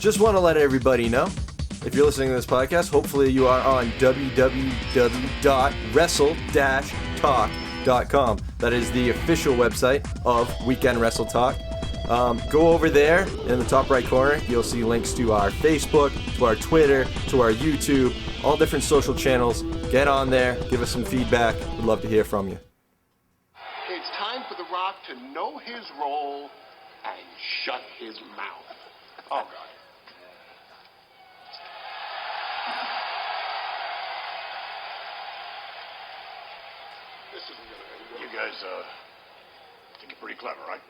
just want to let everybody know, if you're listening to this podcast, hopefully you are on www.wrestle-talk.com. That is the official website of Weekend Wrestle Talk. Go over there in the top right corner. You'll see links to our Facebook, to our Twitter, to our YouTube, all different social channels. Get on there. Give us some feedback. We'd love to hear from you. It's time for The Rock to know his role and shut his mouth. Oh, God. This isn't going to end well. You guys, think you're pretty clever, right?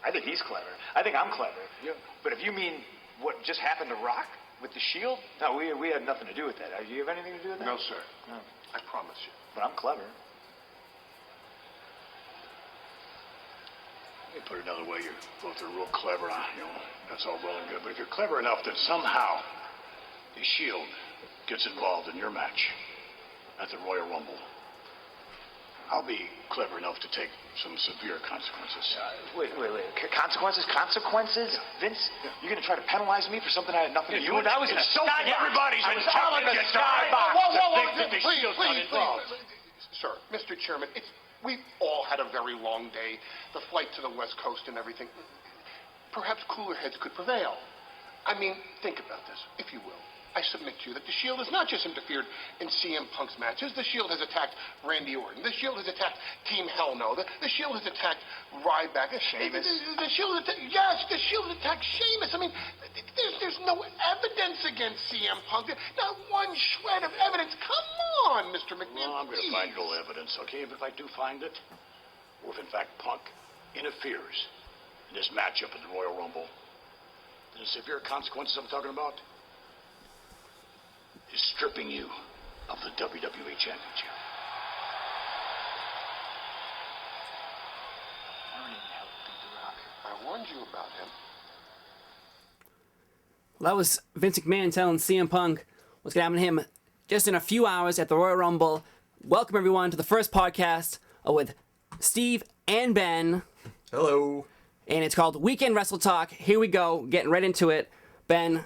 I think he's clever. I think I'm clever. Yeah. But if you mean what just happened to Rock with the Shield, no, we had nothing to do with that. Do you have anything to do with that? No, sir. No. I promise you. But I'm clever. Let me put it another way. You both are real clever, that's all well and good. But if you're clever enough that somehow the Shield gets involved in your match at the Royal Rumble, I'll be clever enough to take some severe consequences. Wait. Consequences? Consequences? Yeah. Vince, you're going to try to penalize me for something I had nothing to do with? I was in a skybox. Everybody's intelligent. Please. Sir, Mr. Chairman, we've all had a very long day. The flight to the West Coast and everything. Perhaps cooler heads could prevail. I mean, think about this, if you will. I submit to you that the Shield has not just interfered in CM Punk's matches. The Shield has attacked Randy Orton. The Shield has attacked Team Hell No. The Shield has attacked Ryback. Sheamus. The Shield has the Shield attacked Sheamus. I mean, there's no evidence against CM Punk. Not one shred of evidence. Come on, Mr. McMahon. Well, I'm going to find no evidence, okay? But if I do find it, or if in fact Punk interferes in this matchup at the Royal Rumble, then the severe consequences I'm talking about is stripping you of the WWE Championship. I warned you about him. Well, that was Vince McMahon telling CM Punk what's going to happen to him just in a few hours at the Royal Rumble. Welcome, everyone, to the first podcast with Steve and Ben. Hello. And it's called Weekend Wrestle Talk. Here we go, getting right into it. Ben.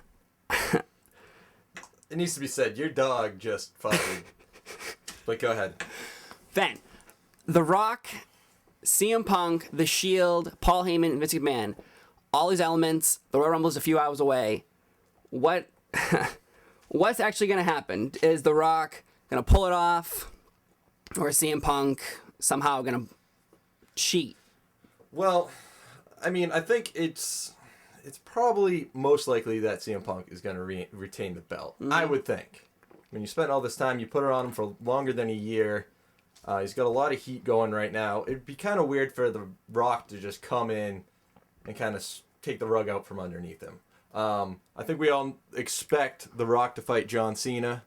It needs to be said, your dog just farted. But go ahead. Ben, The Rock, CM Punk, The Shield, Paul Heyman, and Vince McMahon. All these elements, the Royal Rumble is a few hours away. What's actually going to happen? Is The Rock going to pull it off? Or is CM Punk somehow going to cheat? Well, I mean, I think it's probably most likely that CM Punk is going to retain the belt. I would think. When you spend all this time, you put it on him for longer than a year. He's got a lot of heat going right now. It'd be kind of weird for The Rock to just come in and kind of take the rug out from underneath him. I think we all expect The Rock to fight John Cena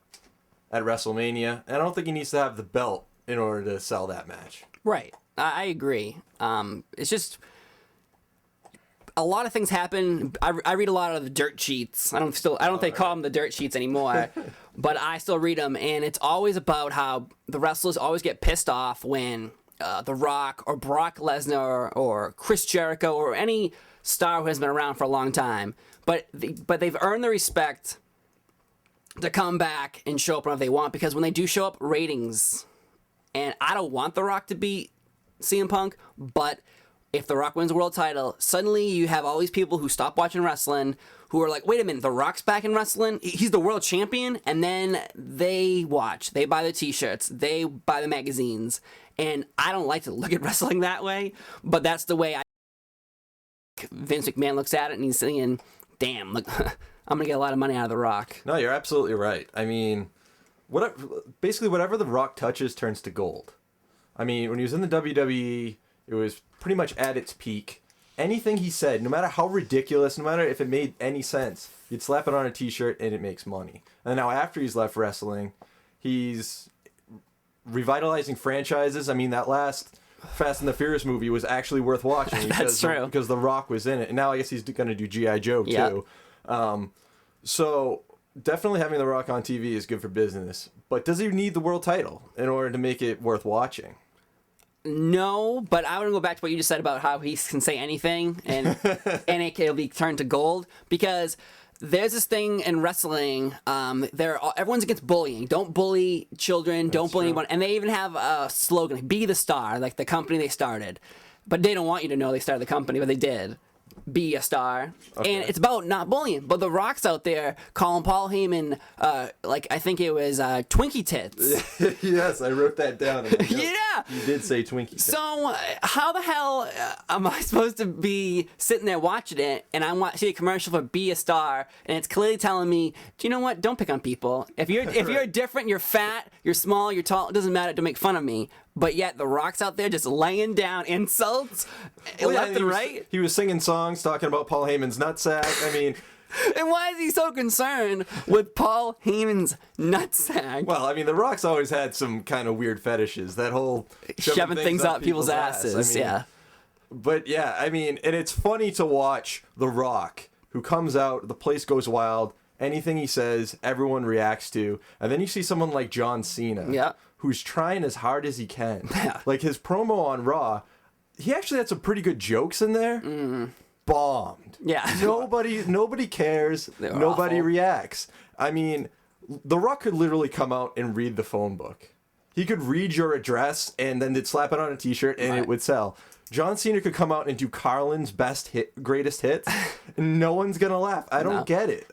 at WrestleMania, and I don't think he needs to have the belt in order to sell that match. Right. I agree. It's just a lot of things happen. I read a lot of the dirt sheets. I don't think they call them the dirt sheets anymore, but I still read them, and it's always about how the wrestlers always get pissed off when The Rock or Brock Lesnar or Chris Jericho or any star who has been around for a long time, but they've earned the respect to come back and show up whenever they want, because when they do show up, ratings. And I don't want The Rock to beat CM Punk, but if The Rock wins the world title, suddenly you have all these people who stop watching wrestling who are like, wait a minute, The Rock's back in wrestling? He's the world champion? And then they watch. They buy the t-shirts. They buy the magazines. And I don't like to look at wrestling that way, but that's the way Vince McMahon looks at it, and he's saying, damn, look, I'm going to get a lot of money out of The Rock. No, you're absolutely right. I mean, whatever The Rock touches turns to gold. I mean, when he was in the WWE, it was pretty much at its peak. Anything he said, no matter how ridiculous, no matter if it made any sense, you'd slap it on a t-shirt and it makes money. And now after he's left wrestling, he's revitalizing franchises. I mean, that last Fast and the Furious movie was actually worth watching. That's true. Because The Rock was in it. And now I guess he's going to do G.I. Joe, too. So definitely having The Rock on TV is good for business. But does he need the world title in order to make it worth watching? No, but I want to go back to what you just said about how he can say anything and and it'll be turned to gold, because there's this thing in wrestling. Everyone's against bullying. Don't bully children. Don't bully anyone. And they even have a slogan, like, "Be the star," like the company they started. But they don't want you to know they started the company, but they did. Be a star. Okay. And it's about not bullying. But The Rock's out there calling Paul Heyman, I think it was Twinkie Tits. Yes, I wrote that down. Yeah. You did say Twinkie Tits. So how the hell am I supposed to be sitting there watching it, and I see a commercial for Be a Star, and it's clearly telling me, do you know what? Don't pick on people. If you're different, you're fat, you're small, you're tall, it doesn't matter. Don't make fun of me. But yet The Rock's out there just laying down insults left and right. He was singing songs talking about Paul Heyman's nutsack. I mean... And why is he so concerned with Paul Heyman's nutsack? Well, I mean, The Rock's always had some kind of weird fetishes. That whole shoving things up people's asses. Yeah. But yeah, I mean, and it's funny to watch The Rock, who comes out, the place goes wild, anything he says, everyone reacts to, and then you see someone like John Cena. Yeah. Who's trying as hard as he can. Like his promo on Raw, he actually had some pretty good jokes in there. Bombed. Yeah. Nobody cares. Nobody awful. reacts. I mean, The Rock could literally come out and read the phone book. He could read your address and then they'd slap it on a t-shirt and it would sell. John Cena could come out and do Carlin's greatest hits, and no one's gonna laugh. I don't get it.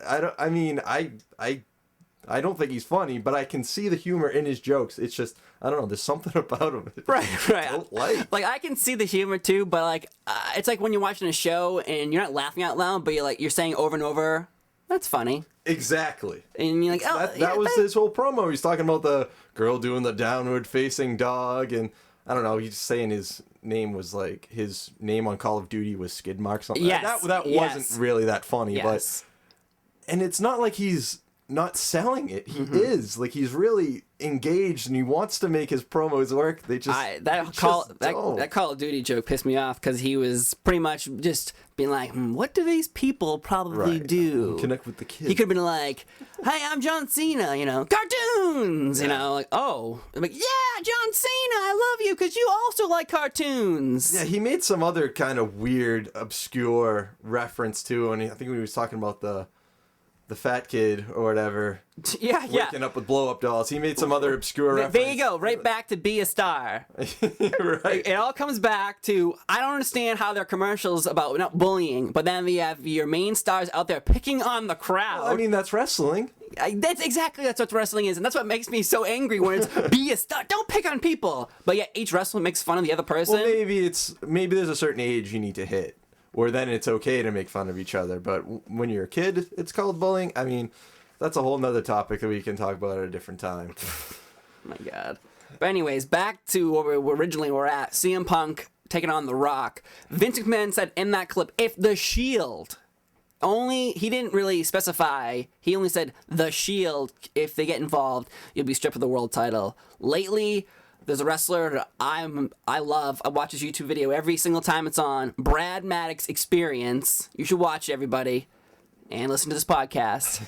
I don't think he's funny, but I can see the humor in his jokes. It's just, I don't know, there's something about him right. I don't like. Like, I can see the humor too, but like, it's like when you're watching a show and you're not laughing out loud, but you're saying over and over, "That's funny." Exactly. And you're like, oh, that was his whole promo. He's talking about the girl doing the downward facing dog, and I don't know, he's saying his name was like, his name on Call of Duty was skid mark something. Yes. That wasn't really that funny, yes. And it's not like he's not selling it. He is. Like, he's really engaged and he wants to make his promos work. They just that Call of Duty joke pissed me off, because he was pretty much just being like, what do these people probably do? Connect with the kids. He could have been like, "Hey, I'm John Cena, cartoons, oh, I'm like, yeah, John Cena, I love you because you also like cartoons." Yeah, he made some other kind of weird, obscure reference too, and I think when he was talking about the fat kid or whatever. Yeah. Waking up with blow-up dolls. He made some other obscure reference. There you go. Right back to Be a Star. Right. It all comes back to, I don't understand how there are commercials about not bullying, but then you have your main stars out there picking on the crowd. Well, I mean, that's wrestling. That's what wrestling is, and that's what makes me so angry when it's be a star. Don't pick on people. But yet each wrestler makes fun of the other person. Well, maybe there's a certain age you need to hit, or then it's okay to make fun of each other. But when you're a kid, it's called bullying. I mean, that's a whole nother topic that we can talk about at a different time. My God. But anyways, back to where we originally were at. CM Punk taking on The Rock. Vince McMahon said in that clip, if the Shield, he didn't really specify, he only said the Shield, if they get involved, you'll be stripped of the world title. Lately, there's a wrestler I love. I watch his YouTube video every single time it's on. Brad Maddox Experience. You should watch it, everybody, and listen to this podcast.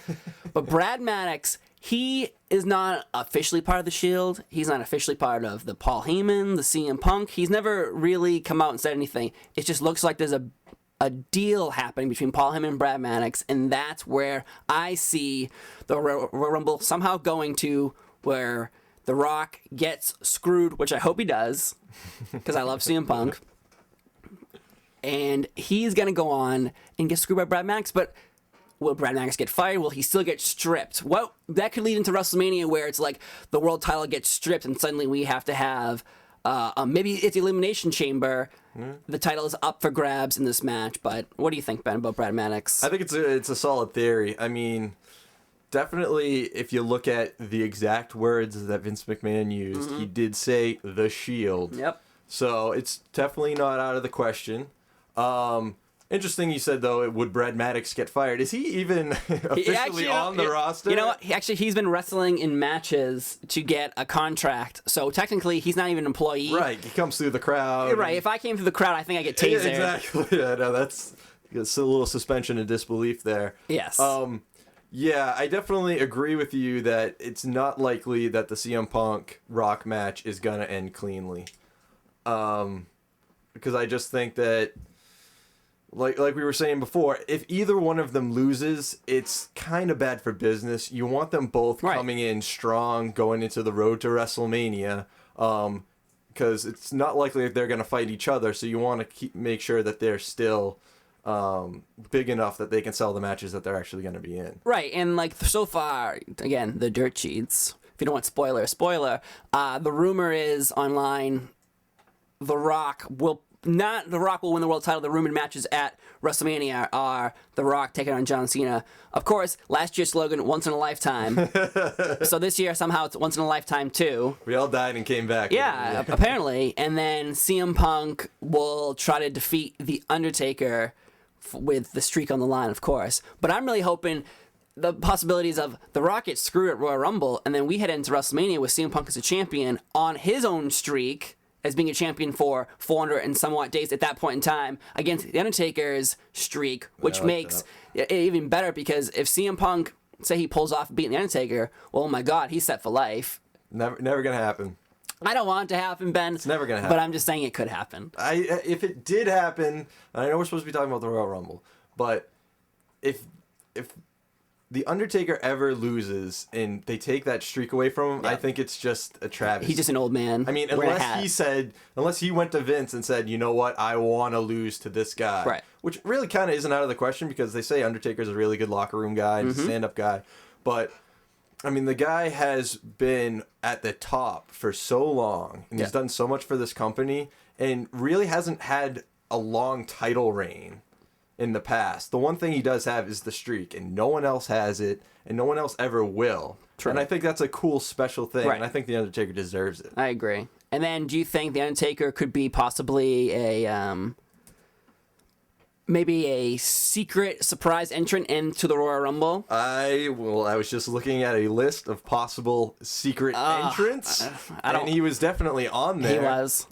But Brad Maddox, he is not officially part of the Shield. He's not officially part of the Paul Heyman, the CM Punk. He's never really come out and said anything. It just looks like there's a deal happening between Paul Heyman and Brad Maddox, and that's where I see the Royal Rumble somehow going to, where The Rock gets screwed, which I hope he does, because I love CM Punk. And he's going to go on and get screwed by Brad Maddox, but will Brad Maddox get fired? Will he still get stripped? Well, that could lead into WrestleMania, where it's like the world title gets stripped and suddenly we have to have, maybe it's the Elimination Chamber. The title is up for grabs in this match, but what do you think, Ben, about Brad Maddox? I think it's a solid theory. I mean, definitely, if you look at the exact words that Vince McMahon used, he did say the Shield. Yep. So it's definitely not out of the question. Interesting you said, though, would Brad Maddox get fired? Is he even officially on the roster? You know what? He's been wrestling in matches to get a contract, so technically he's not even an employee. Right, he comes through the crowd. Right, if I came through the crowd, I think I get tasered. Yeah, exactly. Yeah, no, that's a little suspension of disbelief there. Yes. Yeah, I definitely agree with you that it's not likely that the CM Punk Rock match is going to end cleanly. Because I just think that, like we were saying before, if either one of them loses, it's kind of bad for business. You want them both coming in strong, going into the road to WrestleMania, because it's not likely that they're going to fight each other. So you want to make sure that they're still big enough that they can sell the matches that they're actually going to be in. Right, and like so far, again, the dirt sheets. If you don't want spoiler, the rumor is online, The Rock will win the world title. The rumored matches at WrestleMania are The Rock taking on John Cena. Of course, last year's slogan, once in a lifetime. So this year, somehow, it's once in a lifetime, too. We all died and came back. Yeah, apparently. And then CM Punk will try to defeat The Undertaker with the streak on the line, of course. But I'm really hoping the possibilities of The Rock gets screwed at Royal Rumble, and then we head into WrestleMania with CM Punk as a champion on his own streak, as being a champion for 400 and somewhat days at that point in time, against The Undertaker's streak, which makes it even better, because if CM Punk, say he pulls off beating The Undertaker, well, oh my God, he's set for life. Never gonna happen. I don't want it to happen, Ben. It's never gonna happen. But I'm just saying it could happen. If it did happen, I know we're supposed to be talking about the Royal Rumble, but if The Undertaker ever loses and they take that streak away from him, I think it's just a travesty. He's just an old man. I mean, unless he went to Vince and said, you know what, I want to lose to this guy. Right. Which really kind of isn't out of the question, because they say Undertaker's a really good locker room guy and stand-up guy. But, I mean, the guy has been at the top for so long, and he's done so much for this company, and really hasn't had a long title reign in the past. The one thing he does have is the streak, and no one else has it, and no one else ever will. True. And I think that's a cool, special thing, and I think The Undertaker deserves it. I agree. And then, do you think The Undertaker could be possibly maybe a secret surprise entrant into the Royal Rumble? I was just looking at a list of possible secret entrants, and he was definitely on there. He was.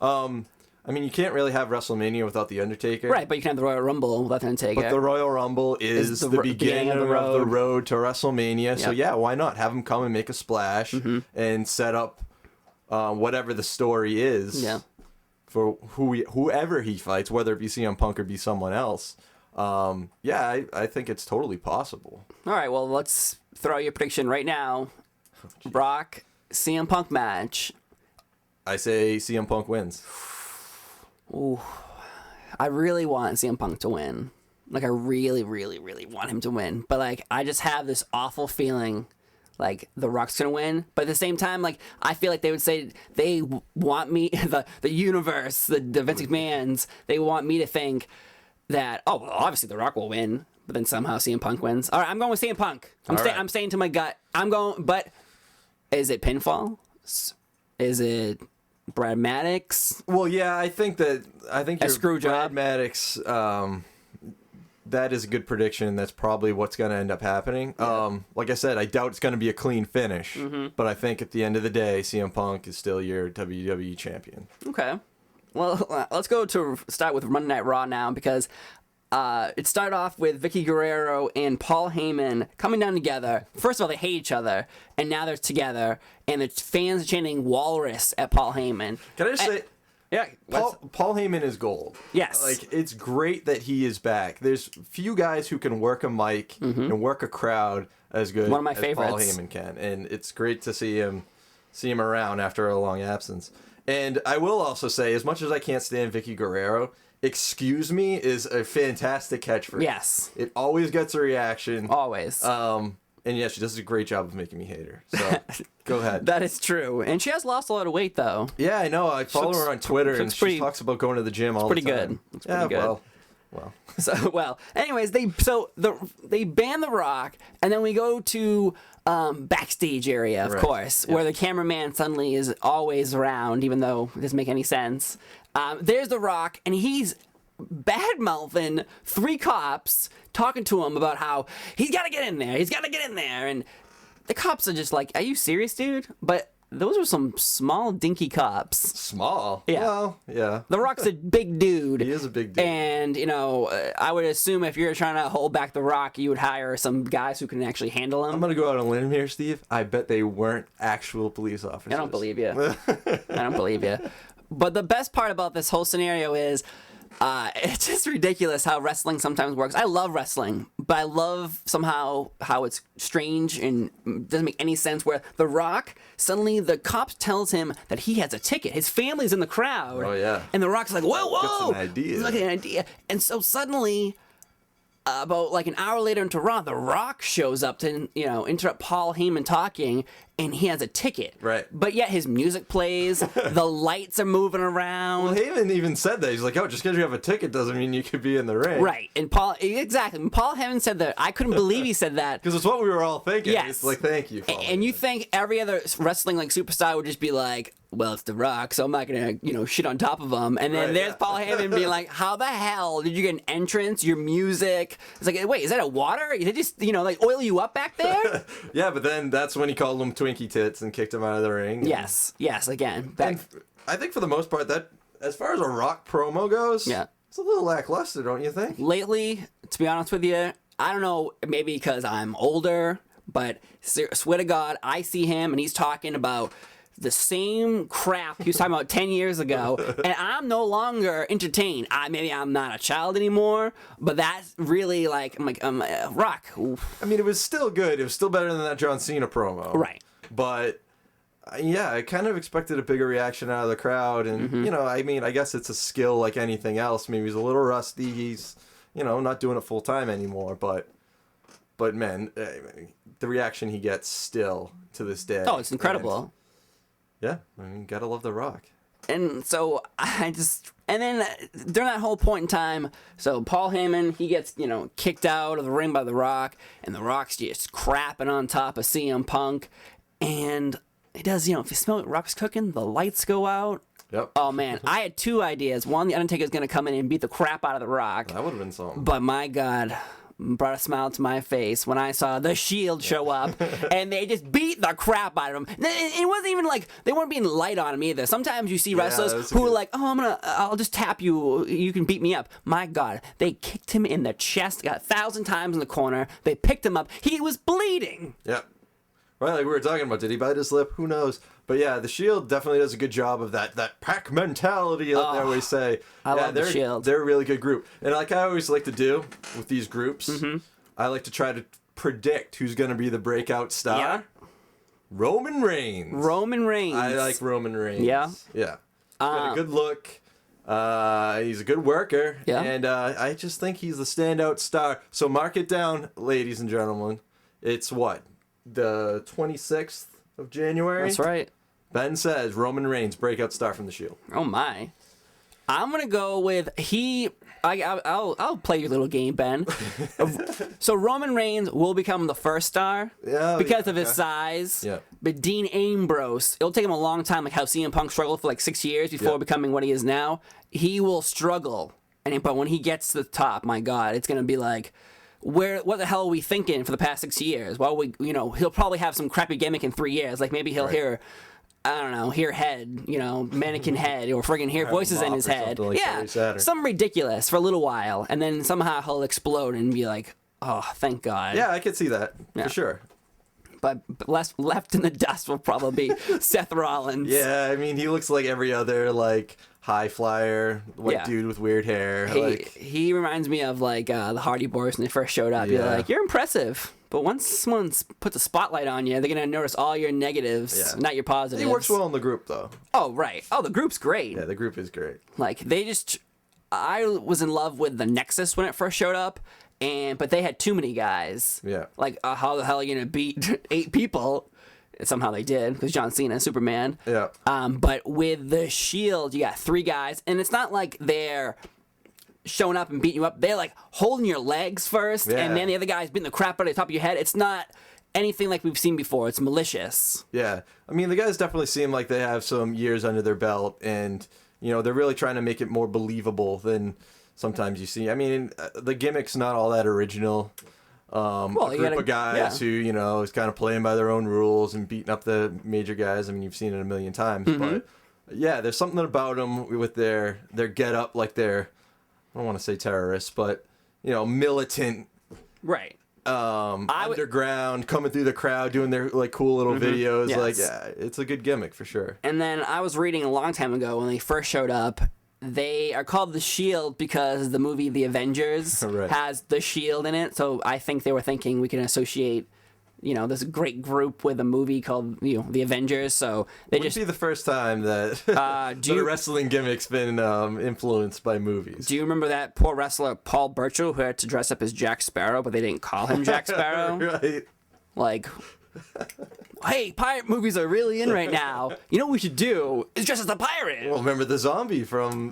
I mean, you can't really have WrestleMania without The Undertaker. Right, but you can have the Royal Rumble without The Undertaker. But the Royal Rumble is the beginning of the road to WrestleMania. Yep. So, yeah, why not have him come and make a splash and set up whatever the story is for whoever he fights, whether it be CM Punk or be someone else. I think it's totally possible. All right, well, let's throw your prediction right now. Brock, CM Punk match. I say CM Punk wins. Ooh, I really want CM Punk to win. Like, I really, really, really want him to win. But, like, I just have this awful feeling, like, The Rock's going to win. But at the same time, like, I feel like they would say they want me, the universe, the Vince McMahons, they want me to think that, oh, well, obviously The Rock will win. But then somehow CM Punk wins. All right, I'm going with CM Punk. I'm staying to my gut. But is it pinfall? Is it Brad Maddox? Well, yeah, I think a screw job. Brad Maddox. That is a good prediction. That's probably what's going to end up happening. Yeah. Like I said, I doubt it's going to be a clean finish. But I think at the end of the day, CM Punk is still your WWE champion. Okay. Well, let's start with Monday Night Raw now, because it started off with Vicky Guerrero and Paul Heyman coming down together. First of all, they hate each other, and now they're together, and the fans are chanting "Walrus" at Paul Heyman. Can I just say, Paul Heyman is gold. Yes. Like, it's great that he is back. There's few guys who can work a mic and work a crowd as good One of my as favorites. Paul Heyman can, and it's great to see him around after a long absence. And I will also say, as much as I can't stand Vicky Guerrero, "Excuse me" is a fantastic catchphrase. Yes. It always gets a reaction. Always. And yeah, she does a great job of making me hate her. So, go ahead. That is true. And she has lost a lot of weight, though. Yeah, I know. I follow her on Twitter, and she talks about going to the gym all the time. It's pretty good. Well. So, anyways, they ban The Rock, and then we go to backstage area, of course, where the cameraman suddenly is always around, even though it doesn't make any sense. There's The Rock, and he's bad-mouthing 3 cops, talking to him about how he's got to get in there, and the cops are just like, are you serious, dude? But those were some small, dinky cops. Small? Yeah. Well, yeah. The Rock's a big dude. He is a big dude. And, I would assume if you're trying to hold back The Rock, you would hire some guys who can actually handle him. I'm going to go out on a limb here, Steve. I bet they weren't actual police officers. I don't believe you. But the best part about this whole scenario is it's just ridiculous how wrestling sometimes works. I love wrestling, but I love somehow how it's strange and doesn't make any sense where The Rock, suddenly the cops tells him that he has a ticket. His family's in the crowd. Oh, yeah. And The Rock's like, whoa. Gets an idea. He's like an idea. And so suddenly, about like an hour later into Raw, The Rock shows up to, interrupt Paul Heyman talking, and he has a ticket. Right. But yet his music plays, the lights are moving around. Well, Heyman even said that. He's like, oh, just because you have a ticket doesn't mean you could be in the ring. Right. And Paul Heyman said that. I couldn't believe he said that. Because it's what we were all thinking. Yes. It's like, thank you. And you think every other wrestling like superstar would just be like, well, it's The Rock, so I'm not gonna, shit on top of him. And then there's Paul Heyman being like, how the hell did you get an entrance? Your music? It's like, wait, is that a water? Did they just, like oil you up back there? Yeah, but then that's when he called him Twinkie Tits and kicked him out of the ring. Yes, again. And I think for the most part, that as far as a Rock promo goes, it's a little lackluster, don't you think? Lately, to be honest with you, I don't know, maybe because I'm older, but swear to God, I see him and he's talking about the same crap he was talking about 10 years ago, and I'm no longer entertained. Maybe I'm not a child anymore, but that's really like, Rock. Oof. I mean, it was still good. It was still better than that John Cena promo. Right. But, yeah, I kind of expected a bigger reaction out of the crowd, and, I guess it's a skill like anything else. Maybe he's a little rusty. He's, not doing it full time anymore, but man, the reaction he gets still to this day. Oh, it's incredible. Yeah, gotta love The Rock. And so and then during that whole point in time, so Paul Heyman, he gets, kicked out of the ring by The Rock, and The Rock's just crapping on top of CM Punk, and it does, if you smell what Rock's cooking, the lights go out. Yep. Oh, man, I had two ideas. One, The Undertaker's going to come in and beat the crap out of The Rock. That would have been something. But my God, brought a smile to my face when I saw the Shield show up and they just beat the crap out of him. It wasn't even like they weren't being light on him either. Sometimes you see wrestlers who are like, oh, I'll just tap you. You can beat me up. My God, they kicked him in the chest, got 1,000 times in the corner. They picked him up. He was bleeding. Yep. Right, like we were talking about, did he bite his lip? Who knows? But yeah, the Shield definitely does a good job of that pack mentality that they always say. I love the Shield. They're a really good group. And like I always like to do with these groups, I like to try to predict who's going to be the breakout star. Yeah. Roman Reigns. I like Roman Reigns. Yeah? Yeah. He's got a good look. He's a good worker. Yeah. And I just think he's the standout star. So mark it down, ladies and gentlemen. It's what? The 26th of January? That's right. Ben says Roman Reigns, breakout star from the Shield. Oh, my. I'm going to go with I'll play your little game, Ben. So Roman Reigns will become the first star because of his size. Yeah. But Dean Ambrose, it'll take him a long time, like how CM Punk struggled for like 6 years before becoming what he is now. He will struggle. But when he gets to the top, my God, it's going to be like, what the hell are we thinking for the past 6 years? Well, he'll probably have some crappy gimmick in 3 years. Like maybe he'll hear, I don't know, hear head, mannequin head, or friggin' hear voices in his head. Like something ridiculous for a little while, and then somehow he'll explode and be like, oh, thank God. Yeah, I could see that for sure. But left in the dust will probably be Seth Rollins. Yeah, I mean, he looks like every other high flyer white dude with weird hair. He reminds me of the Hardy Boys when they first showed up. You're like, you're impressive. But once someone puts a spotlight on you, they're going to notice all your negatives, not your positives. He works well in the group, though. Oh, right. Oh, the group's great. Yeah, the group is great. I was in love with the Nexus when it first showed up, but they had too many guys. Yeah. How the hell are you going to beat 8 people? Somehow they did, because John Cena, Superman. Yeah. But with the Shield, you got 3 guys, and it's not like they're showing up and beating you up. They're holding your legs first, and then the other guy's beating the crap out of the top of your head. It's not anything like we've seen before. It's malicious. Yeah. I mean, the guys definitely seem like they have some years under their belt, and, they're really trying to make it more believable than sometimes you see. I mean, the gimmick's not all that original. A group of guys who, is kind of playing by their own rules and beating up the major guys. I mean, you've seen it a million times. But, yeah, there's something about them with their get-up, I don't want to say terrorists, but, militant. Right. underground, coming through the crowd, doing their like cool little videos. Yes. Like, yeah, it's a good gimmick for sure. And then I was reading a long time ago when they first showed up, they are called the Shield because the movie The Avengers Right. has the Shield in it. So I think they were thinking we can associate, this great group with a movie called, The Avengers. So they Wouldn't be the first time that do the wrestling gimmick's been influenced by movies. Do you remember that poor wrestler Paul Burchill who had to dress up as Jack Sparrow, but they didn't call him Jack Sparrow? Right. Like, hey, pirate movies are really in right now. You know what we should do is dress as a pirate. Well, remember the zombie from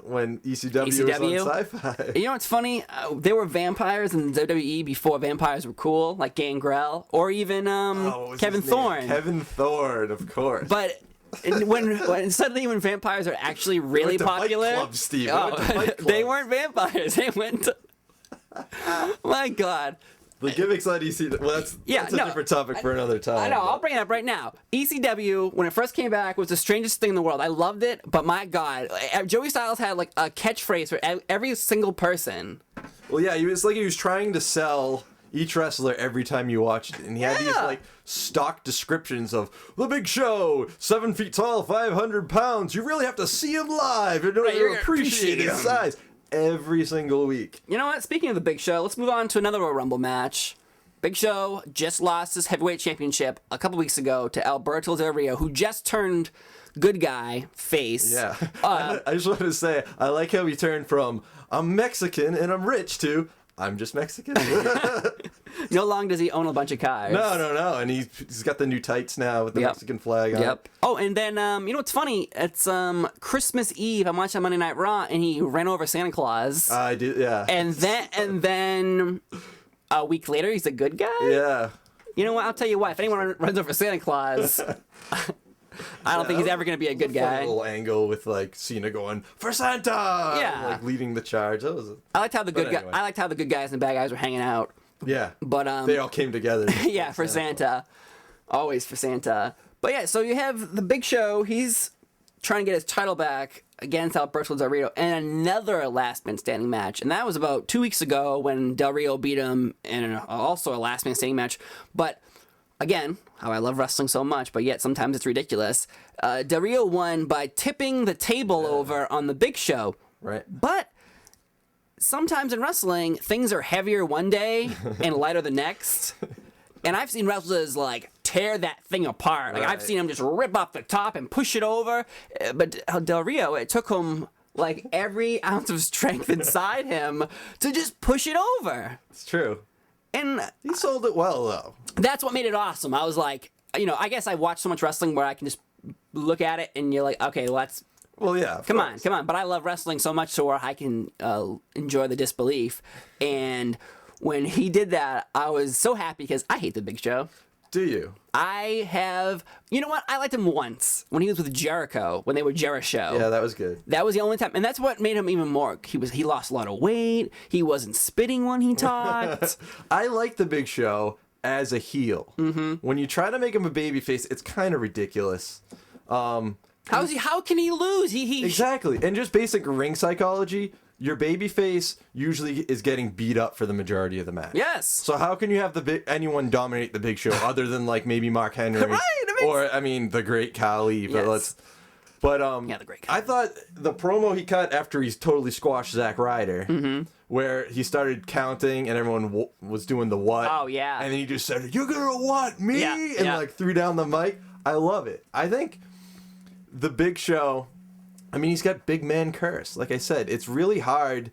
when ECW was on Sci-Fi? You know what's funny? There were vampires in WWE before vampires were cool, like Gangrel, or even What was Kevin his name? Thorne. Kevin Thorne, of course. But when suddenly when vampires are actually really went to popular, Fight Club, Steve. They went to Fight they Club. weren't vampires. They went to. My God. The gimmicks on ECW. Well, that's a different topic for another time. I know. I'll bring it up right now. ECW, when it first came back, was the strangest thing in the world. I loved it, but my God, Joey Styles had like a catchphrase for every single person. Well, yeah, he was trying to sell each wrestler every time you watched it, and he had these like stock descriptions of the Big Show, 7 feet tall, 500 pounds. You really have to see him live in order to appreciate his size. Every single week. You know what? Speaking of the Big Show, let's move on to another Royal Rumble match. Big Show just lost his heavyweight championship a couple weeks ago to Alberto Del Rio, who just turned good guy face. Yeah. I just wanted to say, I like how he turned from I'm Mexican and I'm rich to I'm just Mexican. No longer does he own a bunch of cars. No. And he's got the new tights now with the Mexican flag on. Yep. Oh, and then, you know what's funny? It's Christmas Eve. I'm watching Monday Night Raw, and he ran over Santa Claus. I did, yeah. And then a week later, he's a good guy? Yeah. You know what? I'll tell you what. If anyone runs over Santa Claus, I don't think he's ever going to be a good Funny guy. little angle with like Cena going for Santa, Yeah. like leading the charge. That was. I liked how the But anyway. I liked how the good guys and the bad guys were hanging out. Yeah. But They all came together. yeah, for Santa. Always for Santa. But yeah, so you have the Big Show. He's trying to get his title back against Alberto Del Rio in another last man standing match. And that was about 2 weeks ago when Del Rio beat him in also a last man standing match. But again, how I love wrestling so much, but yet sometimes it's ridiculous. Del Rio won by tipping the table over on the Big Show. Right. But sometimes in wrestling, things are heavier one day and lighter the next. And I've seen wrestlers like tear that thing apart. Like I've seen him just rip off the top and push it over. But Del Rio, it took him like every ounce of strength inside him to just push it over. It's true. And He sold it well though. that's what made it awesome. I was like, I guess I watch so much wrestling where I can just look at it and you're like, okay, well, that's Well, yeah. Come on. But I love wrestling so much so where I can enjoy the disbelief. And when he did that, I was so happy because I hate the Big Show. Do you? I have, you know what? I liked him once when he was with Jericho, when they were Jericho. Yeah, that was good. That was the only time, and that's what made him even more. He lost a lot of weight. He wasn't spitting when he talked. I like the Big Show as a heel. Mm-hmm. When you try to make him a babyface, it's kind of ridiculous. How can he lose? He Exactly. And just basic ring psychology, your babyface usually is getting beat up for the majority of the match. Yes. So how can you have anyone dominate the Big Show other than like maybe Mark Henry Right, the Great Khali? But Yes. the Great Khali. I thought the promo he cut after he's totally squashed Zack Ryder, where he started counting and everyone was doing the what. Oh yeah. And then he just said, "You're gonna what me?" Yeah, and yeah. like threw down the mic. I love it. I think the Big Show, I mean, he's got big man curse. Like I said, it's really hard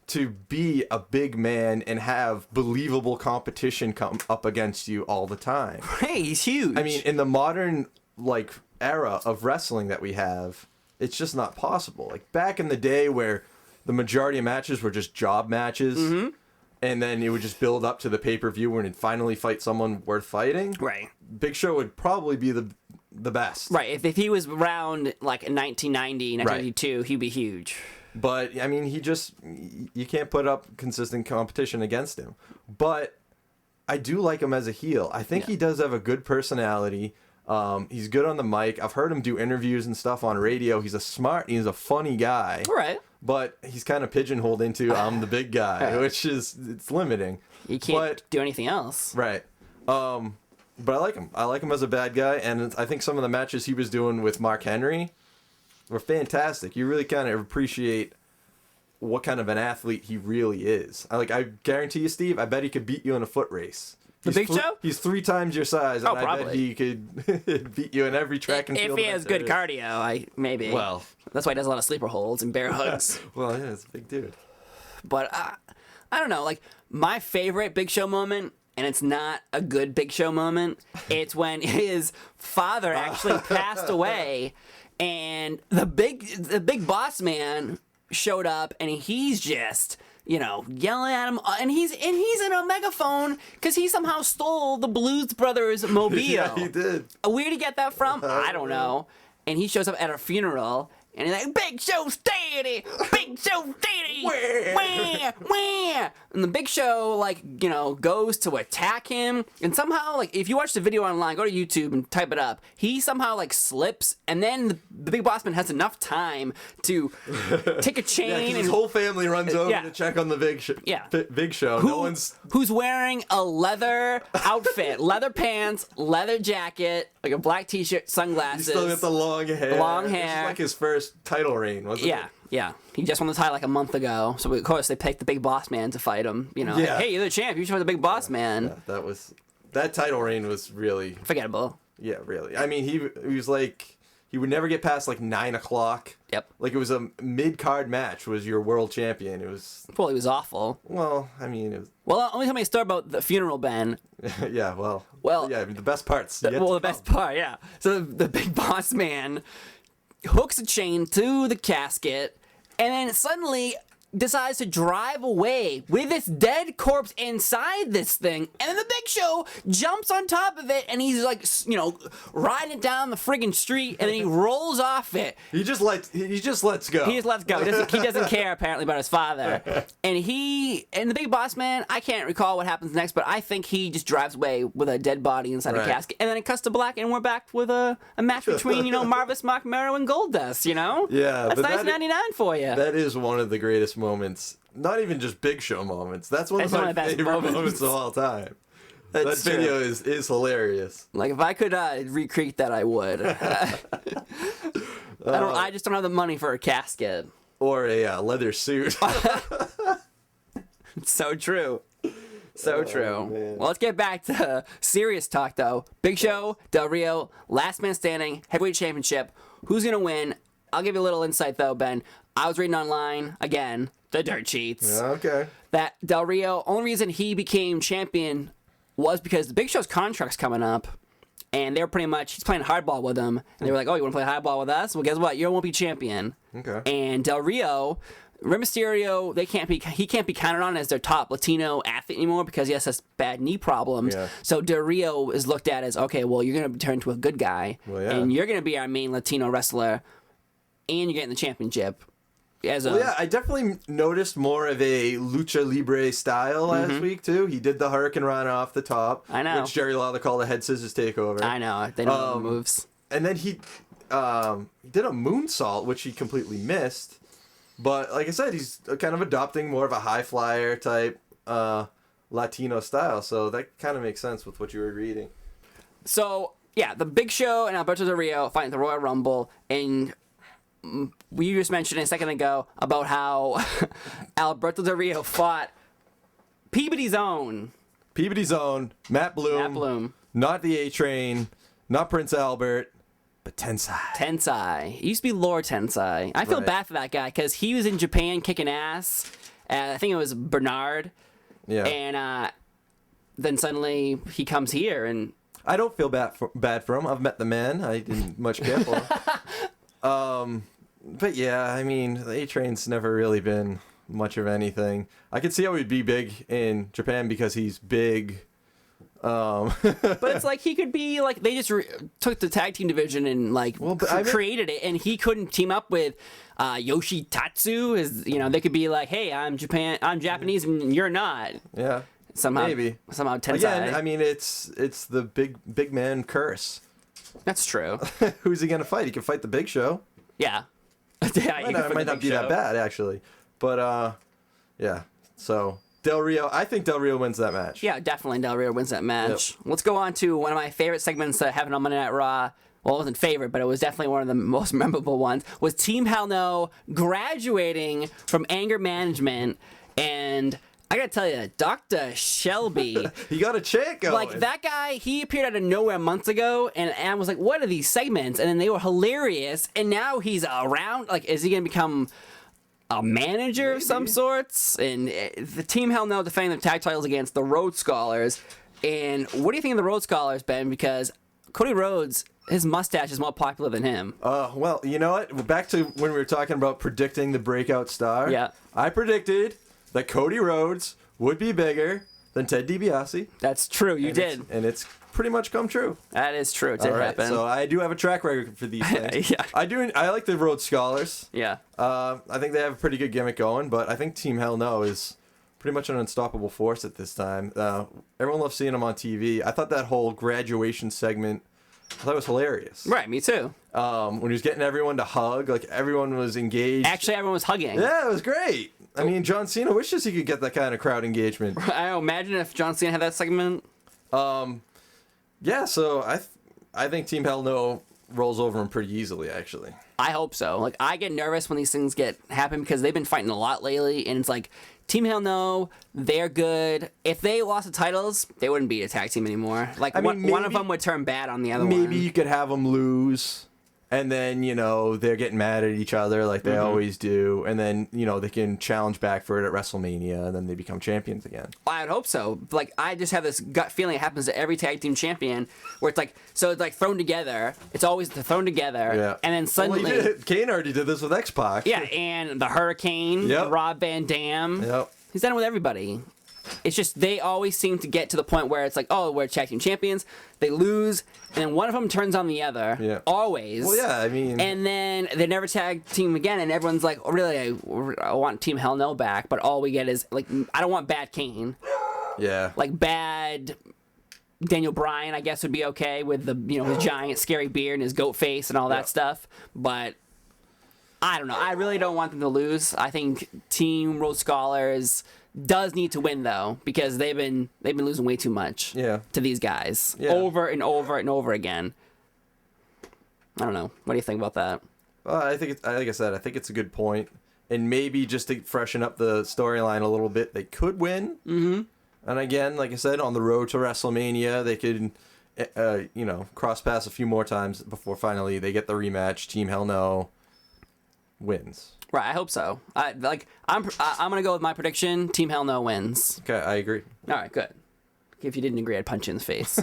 to be a big man and have believable competition come up against you all the time. Hey, he's huge. I mean, in the modern like era of wrestling that we have, it's just not possible. Like back in the day where the majority of matches were just job matches, and then it would just build up to the pay-per-view when he'd finally fight someone worth fighting. Right. Big Show would probably be the best. Right. If he was around like in 1990, 1992, he'd be huge. But, I mean, you can't put up consistent competition against him. But I do like him as a heel. I think he does have a good personality. He's good on the mic. I've heard him do interviews and stuff on radio. He's a funny guy. All right. But he's kind of pigeonholed into I'm the big guy, which it's limiting. You can't do anything else. Right. But I like him. I like him as a bad guy, and I think some of the matches he was doing with Mark Henry were fantastic. You really kind of appreciate what kind of an athlete he really is. I guarantee you, Steve, I bet he could beat you in a foot race. The Big Show? He's 3 times your size, and I bet he could beat you in every track and field. If he has good cardio, maybe. Well, that's why he does a lot of sleeper holds and bear hugs. Well, yeah, it's a big dude. But I don't know. Like, my favorite Big Show moment, and it's not a good Big Show moment, it's when his father actually passed away, and the big boss man showed up, and he's just, yelling at him, and he's in a megaphone because he somehow stole the Blues Brothers mobile. Yeah, he did. Where did he get that from? I don't know. And he shows up at a funeral, and he's like, Big Show Daddy! Big Show Daddy! Wah! Wah! And the Big Show, goes to attack him, and somehow, if you watch the video online, go to YouTube and type it up, he somehow, slips, and then the Big Boss Man has enough time to take a chain. Yeah, and his whole family runs over to check on the Big Show. Who's wearing a leather outfit, leather pants, leather jacket, like a black t-shirt, sunglasses. He's still got the long hair. This is like his first title reign, wasn't it? Yeah. He just won the title a month ago. So, of course, they picked the Big Boss Man to fight him. Hey, you're the champ. You should fight the Big Boss Man. Yeah, that title reign was really... forgettable. Yeah, really. I mean, he was he would never get past 9 o'clock. Yep. It was a mid-card match was your world champion. It was... Well, he was awful. Well, I mean... It was... Well, let me tell me a story about the funeral, Ben. Yeah, well... Yeah, the best part's the best part, yeah. So the Big Boss Man hooks a chain to the casket, and then suddenly decides to drive away with this dead corpse inside this thing, and then the Big Show jumps on top of it, and he's riding it down the friggin' street, and then he rolls off it. He just lets go. He just lets go. He doesn't care apparently about his father. And the Big Boss Man, I can't recall what happens next, but I think he just drives away with a dead body inside a casket, and then it cuts to black, and we're back with a match between Marvis Mark-Mero and Goldust. Yeah, that's nice 99 for you. That is one of the greatest moments. Not even just Big Show moments. That's one of my favorite moments of all time. That video is hilarious. If I could recreate that, I would. I just don't have the money for a casket or a leather suit. So true. So true. Man. Well, let's get back to serious talk, though. Big Show, Del Rio, last man standing, heavyweight championship. Who's going to win? I'll give you a little insight, though, Ben. I was reading online, again, the dirt sheets. Okay. That Del Rio, only reason he became champion was because the Big Show's contract's coming up. And they were pretty much, he's playing hardball with them. And they were like, oh, you want to play hardball with us? Well, guess what? You won't be champion. Okay. And Del Rio, Rey Mysterio, he can't be counted on as their top Latino athlete anymore because he has such bad knee problems. Yeah. So Del Rio is looked at as, okay, well, you're going to turn into a good guy. Well, yeah. And you're going to be our main Latino wrestler. And you're getting the championship. I definitely noticed more of a lucha libre style last week too. He did the Hurricane Rana off the top, I know, which Jerry Lawler called a head scissors takeover. I know, they know the moves. And then he did a moonsault, which he completely missed. But like I said, he's kind of adopting more of a high flyer type Latino style, so that kind of makes sense with what you were reading. So yeah, the Big Show and Alberto Del Rio fight in the Royal Rumble, and we just mentioned a second ago about how Alberto Del Rio fought Peabody's own, Matt Bloom, not the A-Train, not Prince Albert, but Tensai. He used to be Lord Tensai. I feel bad for that guy because he was in Japan kicking ass. I think it was Bernard. Yeah. And then suddenly he comes here, and I don't feel bad for him. I've met the man. I didn't much care for him. But yeah, I mean, the A-Train's never really been much of anything. I could see how he'd be big in Japan because he's big. But it's like he could be like, they just took the tag team division and created it, and he couldn't team up with Yoshitatsu. They could be like, hey, I'm Japanese and you're not. Yeah. Somehow Tensai. Again, I mean, it's the big man curse. That's true. Who's he going to fight? He can fight the Big Show. Yeah. Yeah, It might not be that bad, actually. But, yeah. So, Del Rio, I think Del Rio wins that match. Yeah, definitely Del Rio wins that match. Yep. Let's go on to one of my favorite segments that happened on Monday Night Raw. Well, it wasn't favorite, but it was definitely one of the most memorable ones, was Team Hell No graduating from anger management. And I gotta tell you, Dr. Shelby... He got a chick going. Like, that guy, he appeared out of nowhere months ago, and I was like, what are these segments? And then they were hilarious, and now he's around. Like, is he gonna become a manager of some sorts? And the Team Hell No defending the tag titles against the Rhodes Scholars. And what do you think of the Rhodes Scholars, Ben? Because Cody Rhodes... his mustache is more popular than him. Well, you know what? Back to when we were talking about predicting the breakout star. Yeah. I predicted that Cody Rhodes would be bigger than Ted DiBiase. That's true. You did. And it's pretty much come true. That is true. It did happen. So I do have a track record for these things. Yeah. I like the Rhodes Scholars. Yeah. I think they have a pretty good gimmick going, but I think Team Hell No is pretty much an unstoppable force at this time. Everyone loves seeing them on TV. I thought that whole graduation segment... I thought it was hilarious. Right, me too. When he was getting everyone to hug, like everyone was engaged. Actually, everyone was hugging. Yeah, it was great. I mean, John Cena wishes he could get that kind of crowd engagement. I imagine if John Cena had that segment. Yeah, so I think Team Hell No rolls over him pretty easily, actually. I hope so. Like, I get nervous when these things happen because they've been fighting a lot lately, and it's like, Team Hell No, they're good. If they lost the titles, they wouldn't be a tag team anymore. Like, one of them would turn bad on the other one. Maybe you could have them lose, and then, they're getting mad at each other like they always do, and then, they can challenge back for it at WrestleMania, and then they become champions again. I would hope so. Like, I just have this gut feeling it happens to every tag team champion, where it's like, so it's like thrown together. It's always thrown together, and then suddenly... Well, Kane already did this with X-Pac. Yeah, and the Hurricane, Rob Van Dam. Yep. He's done it with everybody. It's just they always seem to get to the point where it's like, oh, we're tag team champions. They lose, and then one of them turns on the other. Yeah. Always. Well, yeah, I mean... And then they never tag team again, and everyone's like, oh, really, I want Team Hell No back, but all we get is, like, I don't want bad Kane. Yeah. Like, bad Daniel Bryan, I guess, would be okay with the, his giant scary beard and his goat face and all that stuff, but... I don't know. I really don't want them to lose. I think Team Rhodes Scholars does need to win though, because they've been losing way too much to these guys over and over and over again. I don't know. What do you think about that? I think like I said, I think it's a good point. And maybe just to freshen up the storyline a little bit, they could win. Mm-hmm. And again, like I said, on the road to WrestleMania, they could cross paths a few more times before finally they get the rematch. Team Hell No wins. Right, I hope so. I'm gonna go with my prediction. Team Hell No wins. Okay, I agree. All right, good. If you didn't agree, I'd punch you in the face.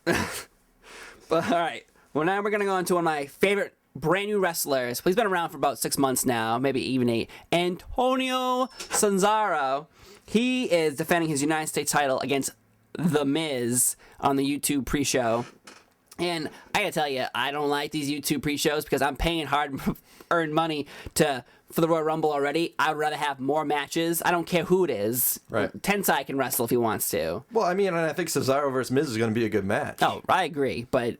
But all right, well now we're gonna go on to one of my favorite brand new wrestlers. He's been around for about 6 months now, maybe even 8. Antonio Cesaro. He is defending his United States title against The Miz on the YouTube pre-show. And I gotta tell you, I don't like these YouTube pre-shows because I'm paying hard-earned money for the Royal Rumble already. I would rather have more matches. I don't care who it is. Right. Tensai can wrestle if he wants to. Well, I mean, I think Cesaro versus Miz is going to be a good match. Oh, I agree, but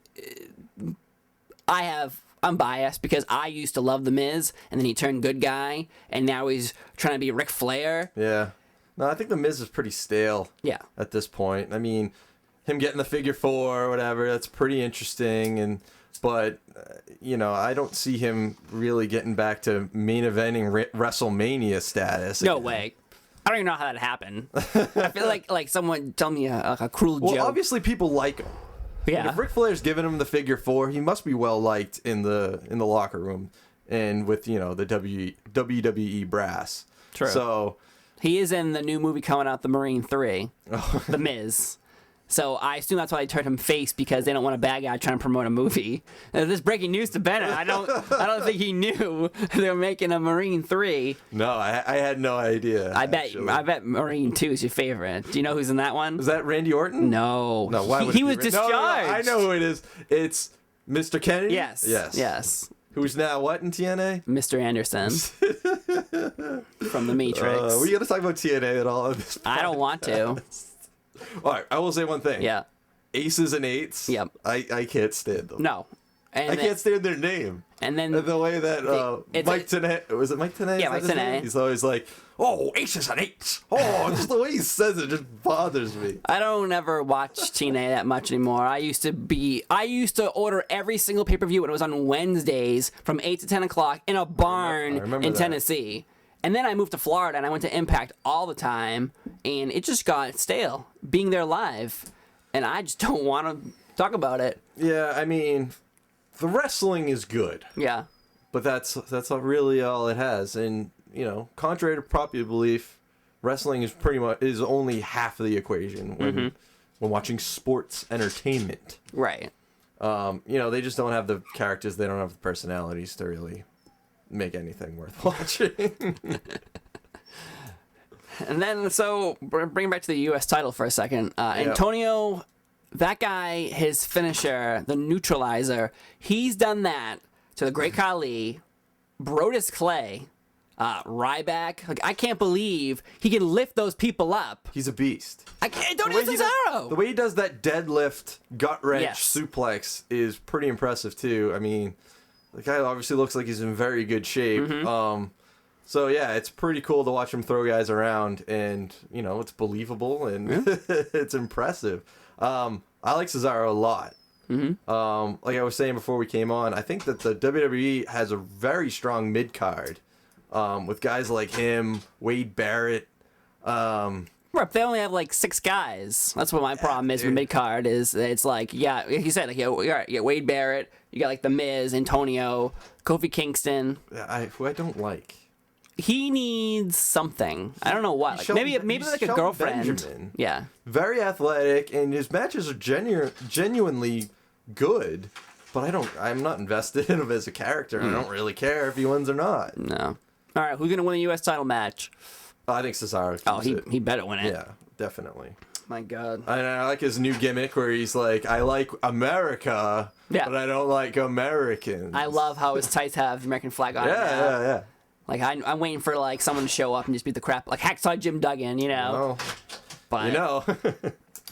I'm biased because I used to love The Miz, and then he turned good guy, and now he's trying to be Ric Flair. Yeah. No, I think The Miz is pretty stale. Yeah. At this point. I mean, him getting the figure 4 or whatever, that's pretty interesting, but I don't see him really getting back to main eventing WrestleMania status. No way. I don't even know how that happened. I feel like someone tell me a cruel joke. Well, obviously people like him. Yeah. If Ric Flair's giving him the figure 4, he must be well liked in the locker room and with the WWE brass. True. So he is in the new movie coming out, The Marine 3, The Miz. So I assume that's why they turned him face, because they don't want a bad guy trying to promote a movie. This is breaking news to Bennett. I don't think he knew they were making a Marine 3. No, I had no idea. I bet Marine 2 is your favorite. Do you know who's in that one? Is that Randy Orton? No. No, why would he was discharged. No, I know who it is. It's Mr. Kennedy? Yes. Who's now what in TNA? Mr. Anderson. From The Matrix. We got to talk about TNA at all? I don't want to. All right, I will say one thing. Yeah. Aces and Eights. Yep. I can't stand them. No. And I can't stand their name. And then the way that Mike Tenay, was it Mike Tenay? Yeah, Mike Tenay. He's always like, "Oh, aces and eights." Oh, just the way he says it just bothers me. I don't ever watch TNA that much anymore. I used to order every single pay-per-view when it was on Wednesdays from 8 to 10 o'clock in a barn in Tennessee. And then I moved to Florida and I went to Impact all the time, and it just got stale being there live, and I just don't want to talk about it. Yeah, I mean, the wrestling is good. Yeah. But that's not really all it has. And, you know, contrary to popular belief, wrestling is only half of the equation when watching sports entertainment. Right. You know, they just don't have the characters, they don't have the personalities to really make anything worth watching. And then, so, bring it back to the U.S. title for a second. Antonio, that guy, his finisher, the neutralizer, he's done that to the Great Khali, Brodus Clay, Ryback. Like, I can't believe he can lift those people up. He's a beast. Antonio Cesaro! The way he does that deadlift, gut wrench Yes. suplex is pretty impressive, too. I mean, the guy obviously looks like he's in very good shape. So, yeah, it's pretty cool to watch him throw guys around, and, you know, it's believable, and it's impressive. I like Cesaro a lot. Like I was saying before we came on, I think that the WWE has a very strong mid-card with guys like him, Wade Barrett. Right, they only have like 6 guys. That's what my problem is with mid-card, is it's like, yeah, like you said, like, you got Wade Barrett, you got like The Miz, Antonio, Kofi Kingston. Who I don't like. He needs something. I don't know what. Like, maybe like a Shelton girlfriend. Benjamin. Yeah. Very athletic, and his matches are genuinely good. But I'm not invested in him as a character. I don't really care if he wins or not. No. All right, who's gonna win the U.S. title match? I think Cesaro. He better win it. Yeah, definitely. My God. And I like his new gimmick where he's like, I like America, but I don't like Americans. I love how his tights have the American flag on it now. Yeah. Like, I'm waiting for, like, someone to show up and just beat the crap, like Hacksaw Jim Duggan, you know? But, you know.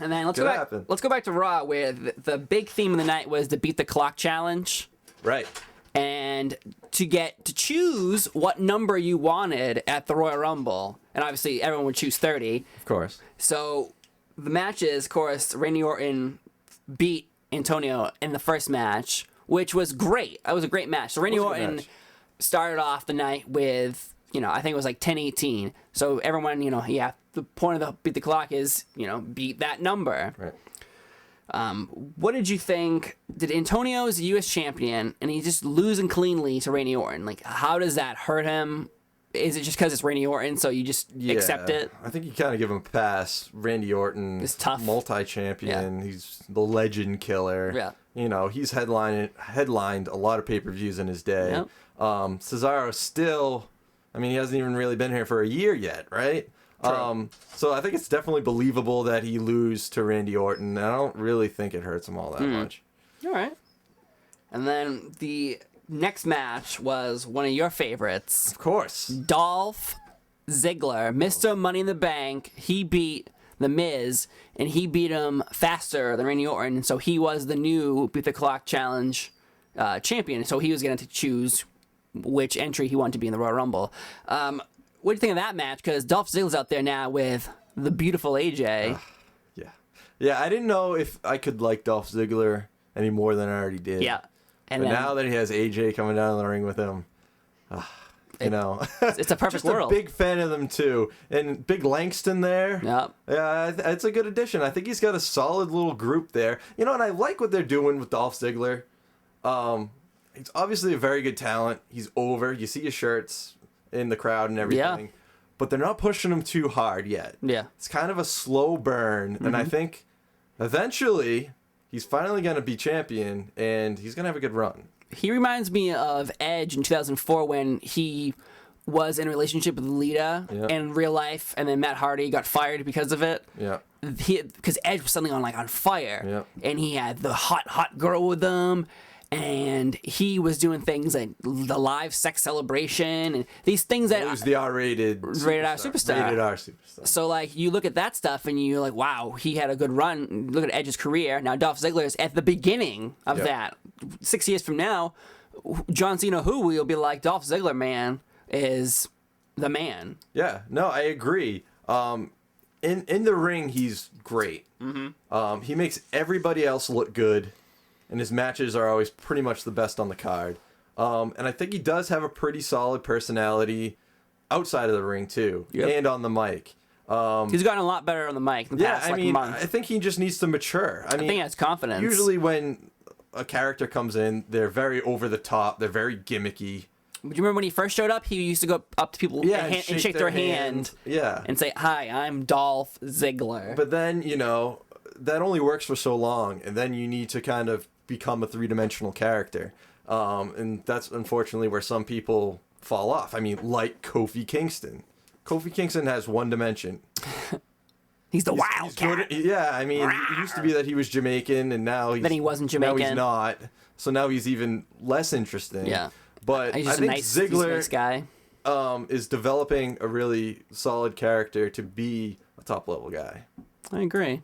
And then let's go back to Raw, where the big theme of the night was the Beat the Clock challenge. Right. And to choose what number you wanted at the Royal Rumble. And obviously, everyone would choose 30. Of course. So, the matches, of course, Randy Orton beat Antonio in the first match, which was great. That was a great match. So, Randy Orton started off the night with, you know, I think it was like 10-18. So everyone, you know, the point of the Beat the Clock is, you know, beat that number. Right. What did you think? Did Antonio's U.S. champion, and he's just losing cleanly to Randy Orton? Like, how does that hurt him? Is it just because it's Randy Orton, so you just accept it? I think you kind of give him a pass. Randy Orton is tough. Multi-champion. Yeah. He's the legend killer. Yeah. You know, he's headlined a lot of pay-per-views in his day. Yep. Cesaro still, I mean, he hasn't even really been here for a year yet, right? So I think it's definitely believable that he lose to Randy Orton. I don't really think it hurts him all that much. All right. And then the next match was one of your favorites. Of course. Dolph Ziggler, Mr. Money in the Bank. He beat The Miz, and he beat him faster than Randy Orton, and so he was the new Beat the Clock Challenge champion. So he was going to choose which entry he wanted to be in the Royal Rumble. What do you think of that match? Because Dolph Ziggler's out there now with the beautiful AJ. Yeah, I didn't know if I could like Dolph Ziggler any more than I already did. Yeah. And now that he has AJ coming down the ring with him, you know. It's a perfect world. I'm a big fan of them, too. And Big Langston there. Yep. Yeah, it's a good addition. I think he's got a solid little group there. You know, and I like what they're doing with Dolph Ziggler. He's obviously a very good talent. He's over. You see his shirts in the crowd and everything. Yeah. But they're not pushing him too hard yet. Yeah. It's kind of a slow burn. And I think eventually he's finally going to be champion and he's going to have a good run. He reminds me of Edge in 2004 when he was in a relationship with Lita in real life, and then Matt Hardy got fired because of it. Yeah. Because Edge was suddenly on fire. Yeah. And he had the hot girl with him. and he was doing things like the live sex celebration and these things that It was the R-rated rated R superstar. Rated R superstar. So like you look at that stuff and you're like, wow, he had a good run. Look at Edge's career. Now Dolph Ziggler's at the beginning of that. 6 years from now, John Cena who will be like, Dolph Ziggler, man, is the man. Yeah, no, I agree. In the ring, he's great. He makes everybody else look good, and his matches are always pretty much the best on the card. And I think he does have a pretty solid personality outside of the ring too, and on the mic. He's gotten a lot better on the mic in the past month. I think he just needs to mature. I think he has confidence. Usually when a character comes in, they're very over the top. They're very gimmicky. Do you remember when he first showed up? He used to go up to people and shake their hand. Yeah. And say, "Hi, I'm Dolph Ziggler." But then, that only works for so long, and then you need to kind of become a three-dimensional character. And that's unfortunately where some people fall off. I mean, like Kofi Kingston. Kofi Kingston has one dimension. He's the Wildcat. Yeah, I mean, it used to be that he was Jamaican, and now then he wasn't Jamaican. Now he's not. So now he's even less interesting. Yeah. But I think Ziggler nice guy. Is developing a really solid character to be a top-level guy. I agree.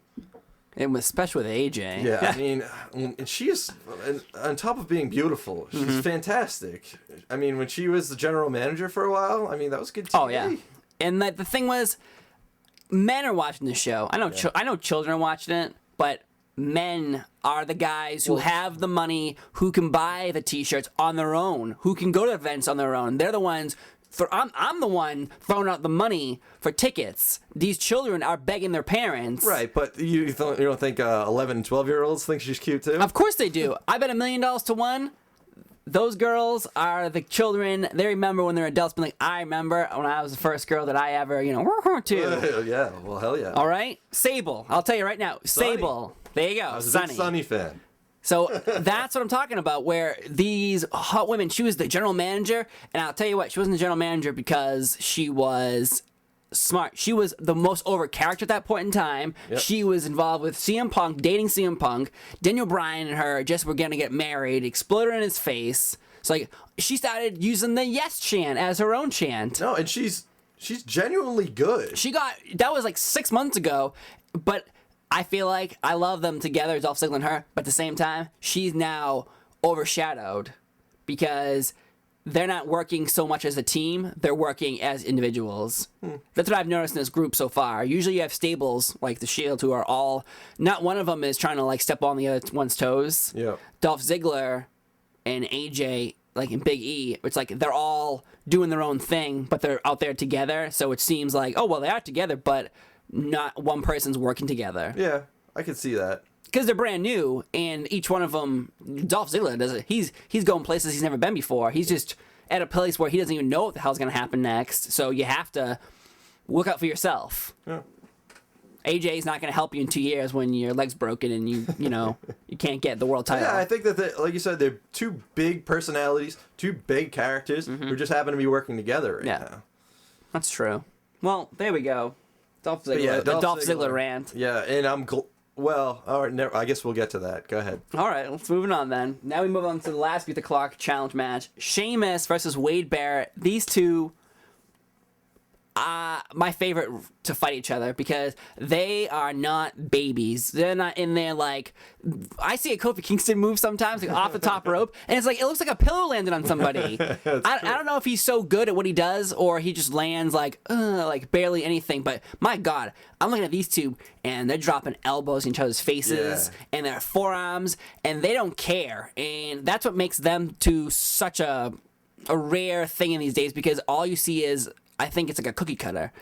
And especially with AJ. Yeah, I mean, and she is, on top of being beautiful, she's fantastic. I mean, when she was the general manager for a while, I mean, that was good TV. Oh, yeah. And the thing was, men are watching the show. I know children are watching it, but men are the guys who have the money, who can buy the T-shirts on their own, who can go to events on their own. They're the ones. I'm the one throwing out the money for tickets. These children are begging their parents. Right, but you don't think 11 and 12-year-olds think she's cute too? Of course they do. I bet $1 million to one. Those girls are the children. They remember when they're adults, being like, I remember when I was the first girl that I ever, to. Yeah, well, hell yeah. All right? Sable. I'll tell you right now. Sonny. Sable. There you go. I was a big Sonny fan. So that's what I'm talking about, where these hot women, she was the general manager, and I'll tell you what, she wasn't the general manager because she was smart. She was the most over character at that point in time. Yep. She was involved with CM Punk, dating CM Punk. Daniel Bryan and her just were going to get married, exploded in his face. So like, she started using the yes chant as her own chant. No, and she's genuinely good. That was like 6 months ago, but I feel like I love them together, Dolph Ziggler and her, but at the same time, she's now overshadowed because they're not working so much as a team, they're working as individuals. That's what I've noticed in this group so far. Usually you have stables like the Shield who are all, not one of them is trying to like step on the other one's toes. Yeah. Dolph Ziggler and AJ, like in Big E, it's like they're all doing their own thing, but they're out there together, so it seems like, oh, well, they are together, but not one person's working together. Yeah, I could see that. Because they're brand new, and each one of them, Dolph Ziggler does it. He's going places he's never been before. He's just at a place where he doesn't even know what the hell's going to happen next. So you have to look out for yourself. Yeah. AJ's not going to help you in 2 years when your leg's broken and you you can't get the world title. Yeah, I think that like you said, they're two big personalities, two big characters who just happen to be working together right now. That's true. Well, there we go. Dolph Ziggler, the Dolph Ziggler rant. Yeah, and well, all right, I guess we'll get to that. Go ahead. All right, let's move on then. Now we move on to the last Beat the Clock challenge match. Sheamus versus Wade Barrett. These two, my favorite to fight each other because they are not babies. They're not in there like, I see a Kofi Kingston move sometimes like off the top rope, and it's like, it looks like a pillow landed on somebody. I don't know if he's so good at what he does or he just lands like barely anything, but my God, I'm looking at these two and they're dropping elbows in each other's faces and their forearms, and they don't care, and that's what makes them to such a rare thing in these days because all you see is, I think it's like a cookie cutter.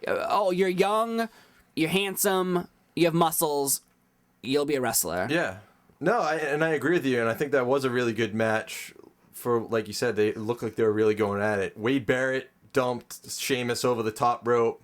Oh, you're young, you're handsome, you have muscles, you'll be a wrestler. Yeah. No, I agree with you, and I think that was a really good match for, like you said, they looked like they were really going at it. Wade Barrett dumped Sheamus over the top rope,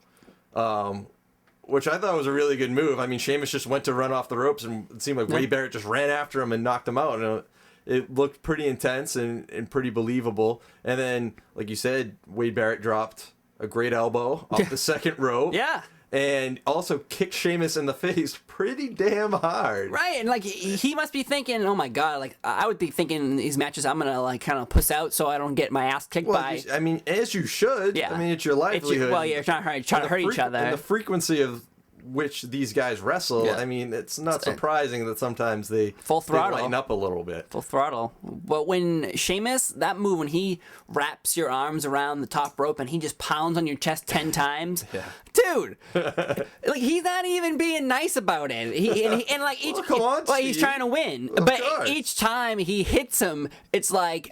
which I thought was a really good move. I mean, Sheamus just went to run off the ropes, and it seemed like Wade Barrett just ran after him and knocked him out. And it looked pretty intense and pretty believable. And then, like you said, Wade Barrett dropped a great elbow off the second rope. Yeah. and also kicked Sheamus in the face pretty damn hard. Right, and like he must be thinking, oh my god, like I would be thinking in these matches I'm gonna like kind of puss out so I don't get my ass kicked by. I mean, as you should. Yeah. I mean, it's your livelihood. You're trying to hurt each other. And the frequency of which these guys wrestle, Yeah. I mean, it's not surprising that sometimes they Full throttle. they lighten up a little bit. Full throttle. But when Sheamus, that move when he wraps your arms around the top rope and he just pounds on your chest 10 times, dude, like he's not even being nice about it. And like each, come on, he's Steve. trying to win, Of but course. each time he hits him, it's like.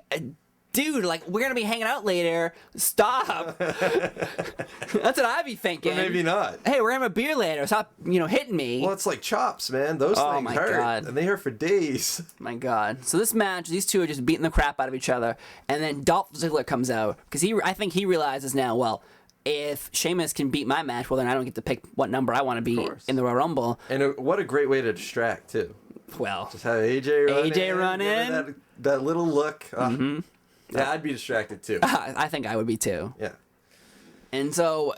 Dude, like we're gonna be hanging out later. Stop. That's what I'd be thinking. But maybe not. Hey, we're gonna have a beer later. Stop, hitting me. Well, it's like chops, man. Those things my hurt, God. and they hurt for days. My God. So this match, these two are just beating the crap out of each other, and then Dolph Ziggler comes out because I think he realizes now, well, if Sheamus can beat my match, well then I don't get to pick what number I want to be in the Royal Rumble. And what a great way to distract too. Well, Just have AJ run in. AJ run give her in. that little look. Yeah, I'd be distracted too. I think I would be too. Yeah. And so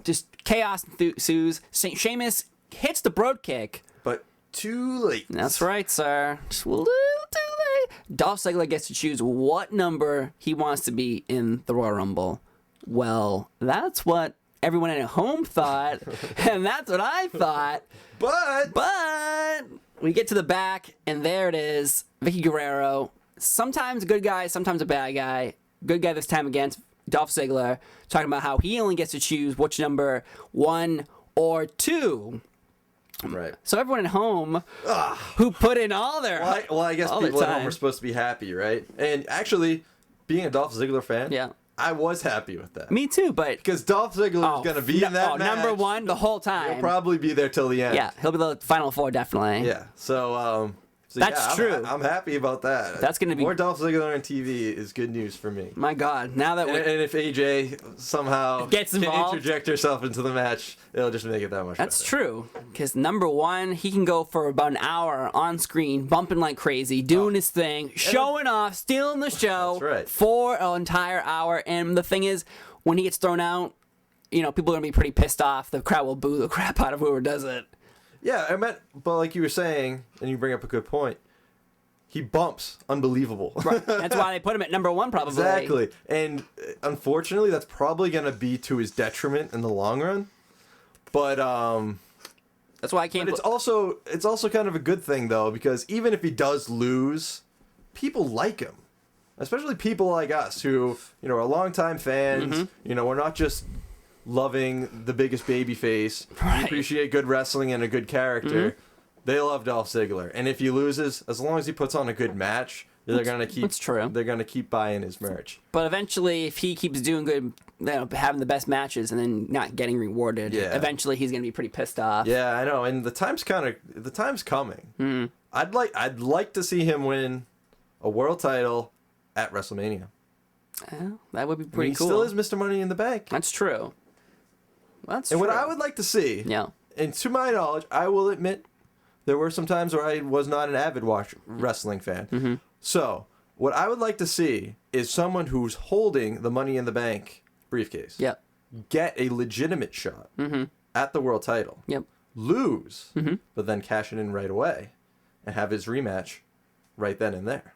just chaos ensues. Sheamus hits the broad kick. But too late. That's right, sir. Just a little too late. Dolph Ziggler gets to choose what number he wants to be in the Royal Rumble. Well, that's what everyone at home thought, and that's what I thought. But we get to the back, and there it is, Vicky Guerrero. Sometimes a good guy, sometimes a bad guy. Good guy this time against Dolph Ziggler, talking about how he only gets to choose which number, 1 or 2. Right. So everyone at home who put in all their Well, I guess all people their at home time. are supposed to be happy, right? And actually, being a Dolph Ziggler fan, Yeah. I was happy with that. Me too, but Because Dolph Ziggler is going to be in that match. number 1 the whole time. He'll probably be there till the end. Yeah, he'll be the final 4 definitely. Yeah. So That's yeah, true. I'm happy about that. That's gonna be- more Dolph Ziggler on TV is good news for me. My God, now that And, we and if AJ somehow Gets can involved. interject herself into the match, it'll just make it that much that's better. true, because number 1, he can go for about an hour on screen, bumping like crazy, doing his thing, showing off, stealing the show That's right. for an entire hour. And the thing is, when he gets thrown out, people are gonna be pretty pissed off. The crowd will boo the crap out of whoever does it. Yeah, but like you were saying, and you bring up a good point, he bumps unbelievable. Right. That's why they put him at number 1, probably. Exactly. And unfortunately, that's probably going to be to his detriment in the long run. But That's why I can't. it's also kind of a good thing though, because even if he does lose, people like him. Especially people like us who, are longtime fans. Mm-hmm. We're not just loving the biggest baby face. Right. We appreciate good wrestling and a good character. Mm-hmm. They love Dolph Ziggler. And if he loses, as long as he puts on a good match, they're gonna keep that's true. They're gonna keep buying his merch. But eventually, if he keeps doing good, having the best matches and then not getting rewarded, eventually he's gonna be pretty pissed off. Yeah, I know. And the time's coming. Mm-hmm. I'd like to see him win a world title at WrestleMania. That would be I mean, pretty he cool. still is Mr. Money in the Bank. That's true. That's And true. what I would like to see, Yeah. and to my knowledge, I will admit, there were some times where I was not an avid wrestling fan. Mm-hmm. So, what I would like to see is someone who's holding the Money in the Bank briefcase Yep. get a legitimate shot at the world title, Yep. lose, but then cash it in right away and have his rematch right then and there.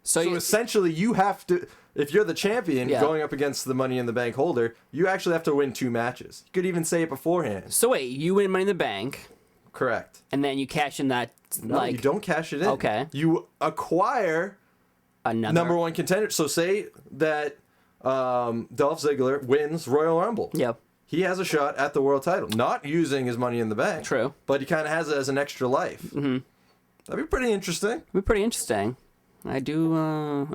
So, So you, essentially, you have to, if you're the champion Yeah. going up against the Money in the Bank holder, you actually have to win 2 matches. You could even say it beforehand. so wait, you win Money in the Bank, Correct. and then you cash in that No, you don't cash it in. Okay. You acquire another number 1 contender. So say that Dolph Ziggler wins Royal Rumble. Yep. He has a shot at the world title, not using his Money in the Bank. True. But he kind of has it as an extra life. Mm-hmm. That'd be pretty interesting. It'd be pretty interesting. I do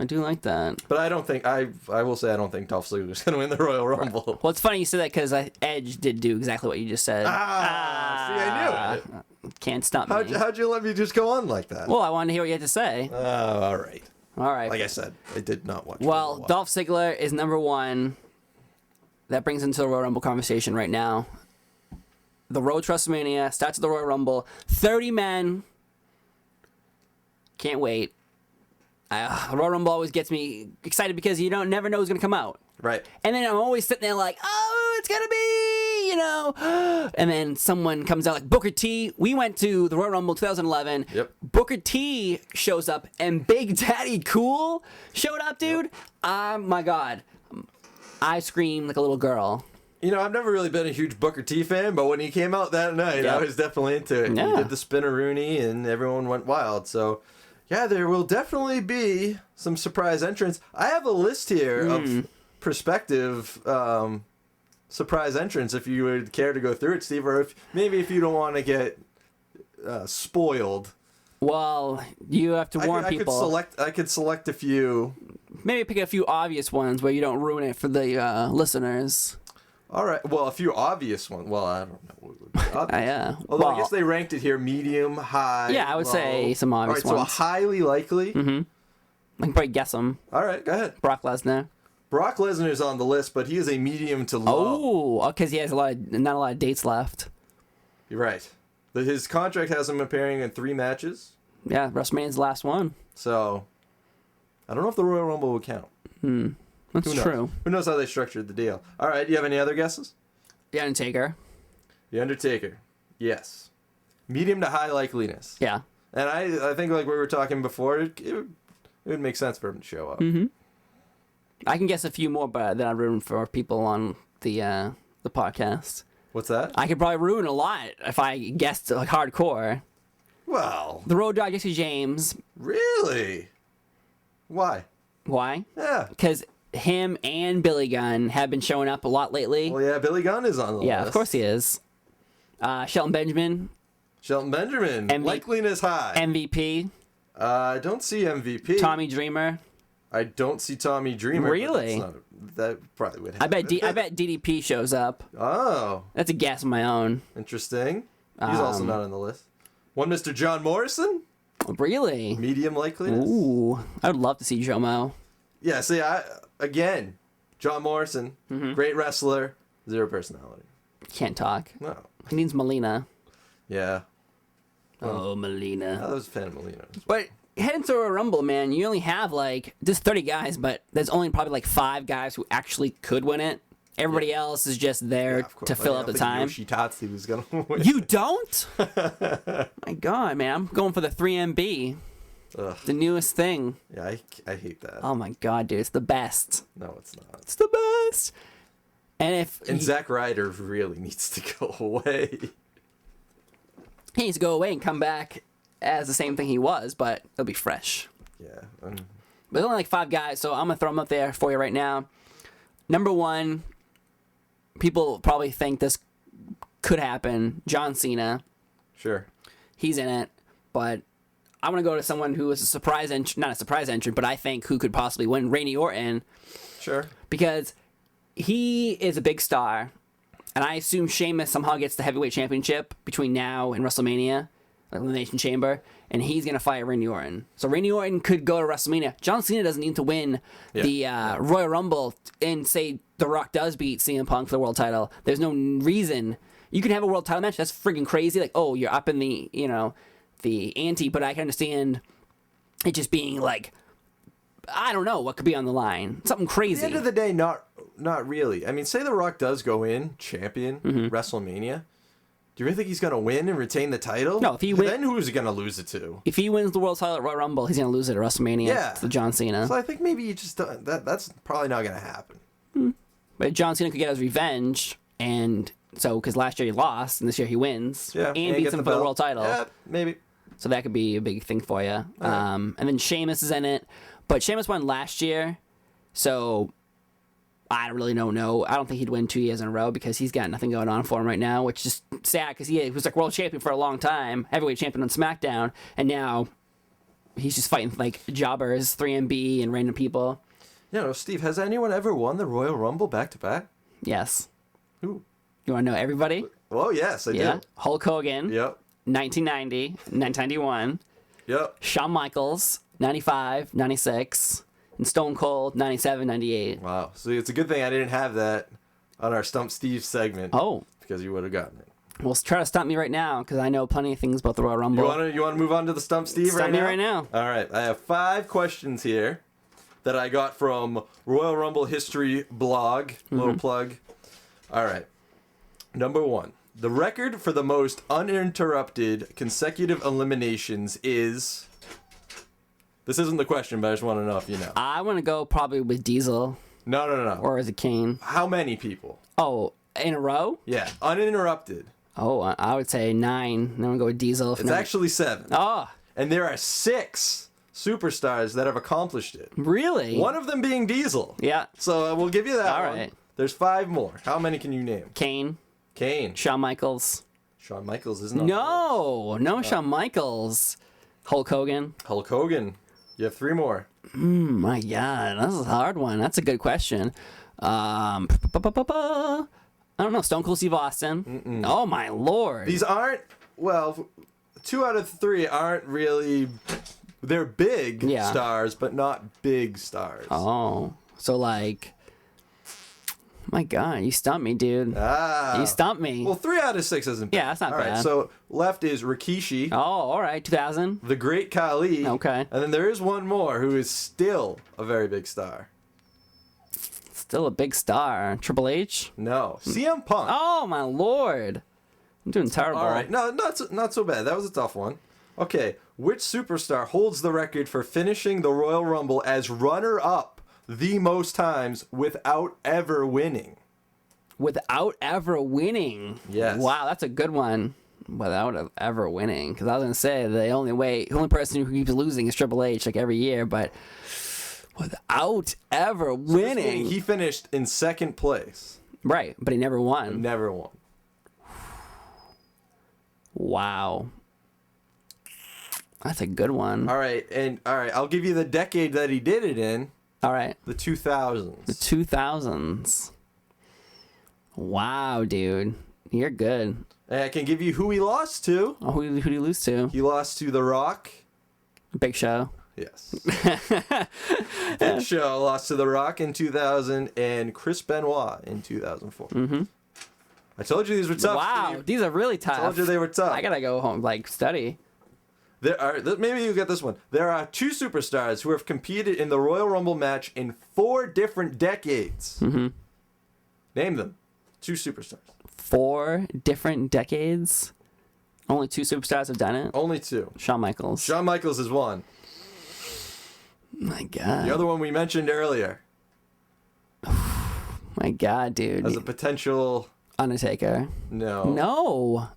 like that. But I don't think I will say I don't think Dolph Ziggler's going to win the Royal Rumble. Well, it's funny you said that because Edge did do exactly what you just said. See, I knew it. Can't stop me. How'd you let me just go on like that? Well, I wanted to hear what you had to say. All right. All right. Like I said, I did not watch. Well, Royal Dolph Ziggler is number 1. That brings into the Royal Rumble conversation right now. The road to WrestleMania starts at the Royal Rumble. 30 men. Can't wait. The Royal Rumble always gets me excited because you never know who's going to come out. Right. And then I'm always sitting there like, oh, it's gonna be, and then someone comes out like Booker T. We went to the Royal Rumble 2011. Yep. Booker T shows up and Big Daddy Cool showed up, dude. My God, I screamed like a little girl. I've never really been a huge Booker T fan, but when he came out that night, I was definitely into it. Yeah. He did the spinneroonie, and everyone went wild. So, yeah, there will definitely be some surprise entrants. I have a list here of prospective surprise entrants, if you would care to go through it, Steve, or if you don't want to get spoiled. Well, you have to warn people. I could select a few. Maybe pick a few obvious ones where you don't ruin it for the listeners. All right. Well, a few obvious ones. Well, I don't know what would be obvious. Yeah. Although I guess they ranked it here medium, high. Yeah, I would low. say some obvious All right, ones. so a highly likely. I can probably guess them. All right, go ahead. Brock Lesnar. Brock Lesnar's on the list, but he is a medium to low. Oh, because he has not a lot of dates left. You're right. His contract has him appearing in 3 matches. Yeah, WrestleMania's the last one. So, I don't know if the Royal Rumble would count. That's true. Who knows how they structured the deal? All right, do you have any other guesses? The Undertaker. The Undertaker. Yes. Medium to high likeliness. Yeah. And I think, like we were talking before, it would make sense for him to show up. I can guess a few more, but then I ruin for people on the podcast. What's that? I could probably ruin a lot if I guessed like hardcore. Well, The Road Dogg Jesse James. really? Why? Why? Yeah. Because him and Billy Gunn have been showing up a lot lately. Well, yeah, Billy Gunn is on the list. Yeah, of course he is. Shelton Benjamin, Shelton Benjamin. Likeliness high. MVP. I don't see MVP. Tommy Dreamer. I don't see Tommy Dreamer. but Really? That probably would I happen. bet DDP shows up. Oh, That's a guess of my own. interesting. He's also not on the list. One Mr. John Morrison. Really? Medium likeliness. Ooh, I would love to see Jomo. Yeah, see, again, John Morrison, great wrestler, 0 personality. Can't talk. No. He needs Melina. Yeah. Oh, Melina. I was a fan of Molina. But heading to a Rumble, man, you only have there's 30 guys, but there's only probably like 5 guys who actually could win it. Everybody else is just there to fill up the time. Yoshitatsu was going to win. You don't? My God, man. I'm going for the 3MB. Ugh. The newest thing. Yeah, I hate that. Oh, my God, dude. It's the best. No, it's not. It's the best. And Zack Ryder really needs to go away. he needs to go away and come back as the same thing he was, but it'll be fresh. Yeah. But there's only like 5 guys, so I'm going to throw them up there for you right now. Number 1, people probably think this could happen. John Cena. Sure. He's in it, but I want to go to someone who is not a surprise entrant, but I think who could possibly win, Randy Orton. Sure. Because he is a big star, and I assume Sheamus somehow gets the heavyweight championship between now and WrestleMania, Elimination Chamber, and he's going to fight Randy Orton. So Randy Orton could go to WrestleMania. John Cena doesn't need to win the Royal Rumble and say The Rock does beat CM Punk for the world title. There's no reason. You can have a world title match. That's freaking crazy. Like, oh, you're up in the, the ante, but I can understand it just being like, I don't know what could be on the line. Something crazy. At the end of the day, not really. I mean, say The Rock does go in champion WrestleMania. Do you really think he's going to win and retain the title? No, if he wins, then who's he going to lose it to? If he wins the world title at Royal Rumble, he's going to lose it at WrestleMania to John Cena. So I think maybe you just don't, that's probably not going to happen. But John Cena could get his revenge, and so because last year he lost, and this year he wins, and beats him for the world title. Yeah, maybe. So that could be a big thing for you. Right. And then Sheamus is in it, but Sheamus won last year, so I really don't know. I don't think he'd win 2 years in a row because he's got nothing going on for him right now, which is sad because he was like world champion for a long time, heavyweight champion on SmackDown, and now he's just fighting like jobbers, 3MB, and random people. Steve, has anyone ever won the Royal Rumble back-to-back? Yes. Who? You want to know everybody? Oh, yes, I do. Hulk Hogan. Yep. 1990, 1991. Yep. Shawn Michaels, 95, 96. And Stone Cold, 97, 98. Wow. So it's a good thing I didn't have that on our Stump Steve segment. Oh. Because you would have gotten it. Well, try to stump me right now, because I know plenty of things about the Royal Rumble. You want to move on to the Stump Steve Stump right me now? right now. All right. I have 5 questions here. that I got from Royal Rumble History blog. Little plug. All right. Number 1. The record for the most uninterrupted consecutive eliminations is... This isn't the question, but I just want to know if you know. I want to go probably with Diesel. No. Or is it Kane? How many people? Oh, in a row? Yeah, uninterrupted. Oh, I would say 9. Then I'm going to go with Diesel. It's actually 7. Oh, And there are 6 superstars that have accomplished it. really? One of them being Diesel. Yeah. So we'll give you that All one. right. There's 5 more. How many can you name? Kane. Kane. Shawn Michaels. Shawn Michaels isn't on the list. No, Shawn Michaels. Hulk Hogan. Hulk Hogan. You have 3 more. My God, that's a hard one. That's a good question. I don't know. Stone Cold Steve Austin. Oh my Lord. These aren't, well, 2 out of 3 aren't really, they're big Yeah. stars, but not big stars. Oh, so like, my God, you stumped me, dude. You stumped me. Well, 3 out of 6 isn't bad. Yeah, that's not All right, bad. so left is Rikishi, Oh, all right, 2000. the Great Khali. Okay. And then there is one more who is still a very big star. Still a big star. Triple H. No, CM Punk. Oh my Lord, I'm doing terrible. All right, no, not so bad. That was a tough one. Okay, which superstar holds the record for finishing the Royal Rumble as runner-up the most times without ever winning? Without ever winning. Yes. Wow, that's a good one. Without ever winning, because I was gonna say the only person who keeps losing is Triple H, like every year, but without ever winning, He finished in 2nd place. right? But he never won. Never won. Wow, that's a good one. All right, I'll give you the decade that he did it in. All right, The 2000s. 2000s. Wow, dude, you're good. And I can give you who he lost to. Oh, who did he lose to? He lost to The Rock. Big Show. Yes. Big Show lost to The Rock in 2000 and Chris Benoit in 2004. Mm-hmm. I told you these were tough. Wow, Steve. these are really tough. I told you they were tough. I gotta go home, like study. Maybe you get this one. There are 2 superstars who have competed in the Royal Rumble match in 4 different decades. Mm-hmm. Name them. 2 superstars. 4 different decades. Only 2 superstars have done it. Only 2. Shawn Michaels. Shawn Michaels is one. My God. The other one we mentioned earlier My God, dude. as a potential. Undertaker. No. No.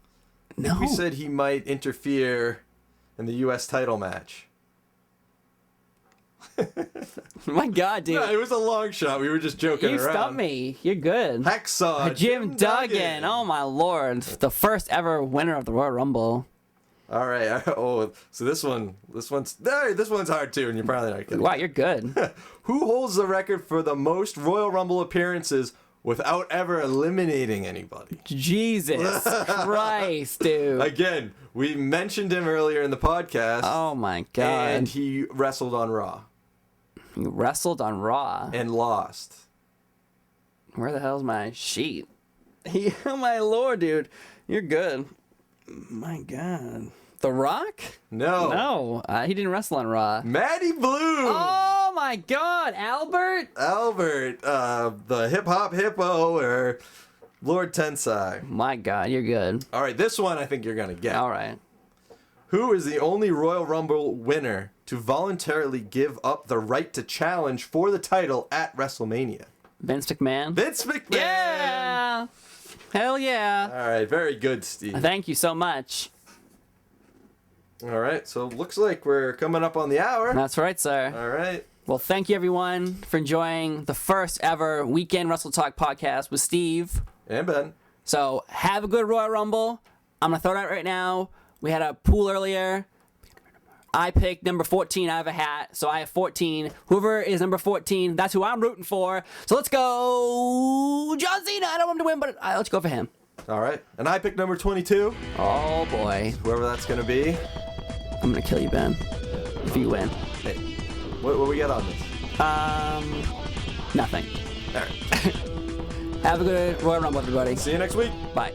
We said he might interfere in the U.S. title match. My God, dude. No, it was a long shot. We were just joking You around. stumped me. You're good. Hacksaw Jim Duggan. Oh my Lord. The first ever winner of the Royal Rumble. All right. Oh, so this one's hard too, and you're probably not getting. Wow, you're good. Who holds the record for the most Royal Rumble appearances without ever eliminating anybody? Jesus Christ, dude. Again, we mentioned him earlier in the podcast. Oh my God. And he wrestled on Raw You wrestled on Raw. and lost. Where the hell's my sheet? Oh my Lord, dude. You're good. My God. The Rock? No. No, he didn't wrestle on Raw. Matty Blue. Oh my God, Albert? Albert, the hip hop hippo, or Lord Tensai. My God, you're good. All right, this one I think you're gonna get. All right. Who is the only Royal Rumble winner to voluntarily give up the right to challenge for the title at WrestleMania? Vince McMahon? Vince McMahon. Yeah! Hell yeah. All right, very good, Steve. Thank you so much. All right, so looks like we're coming up on the hour. That's right, sir. All right. Well, thank you everyone for enjoying the first ever Weekend Wrestle Talk podcast with Steve. And Ben. So have a good Royal Rumble. I'm going to throw it out right now. We had a pool earlier. I picked number 14 out of a hat, so I have 14. Whoever is number 14, that's who I'm rooting for. So let's go John Cena. I don't want him to win, but let's go for him. All right. And I picked number 22. Oh, boy. Whoever that's going to be. I'm going to kill you, Ben, if you win. Hey, what we got on this? Nothing. All right. Have a good Royal Rumble, everybody. See you next week. Bye.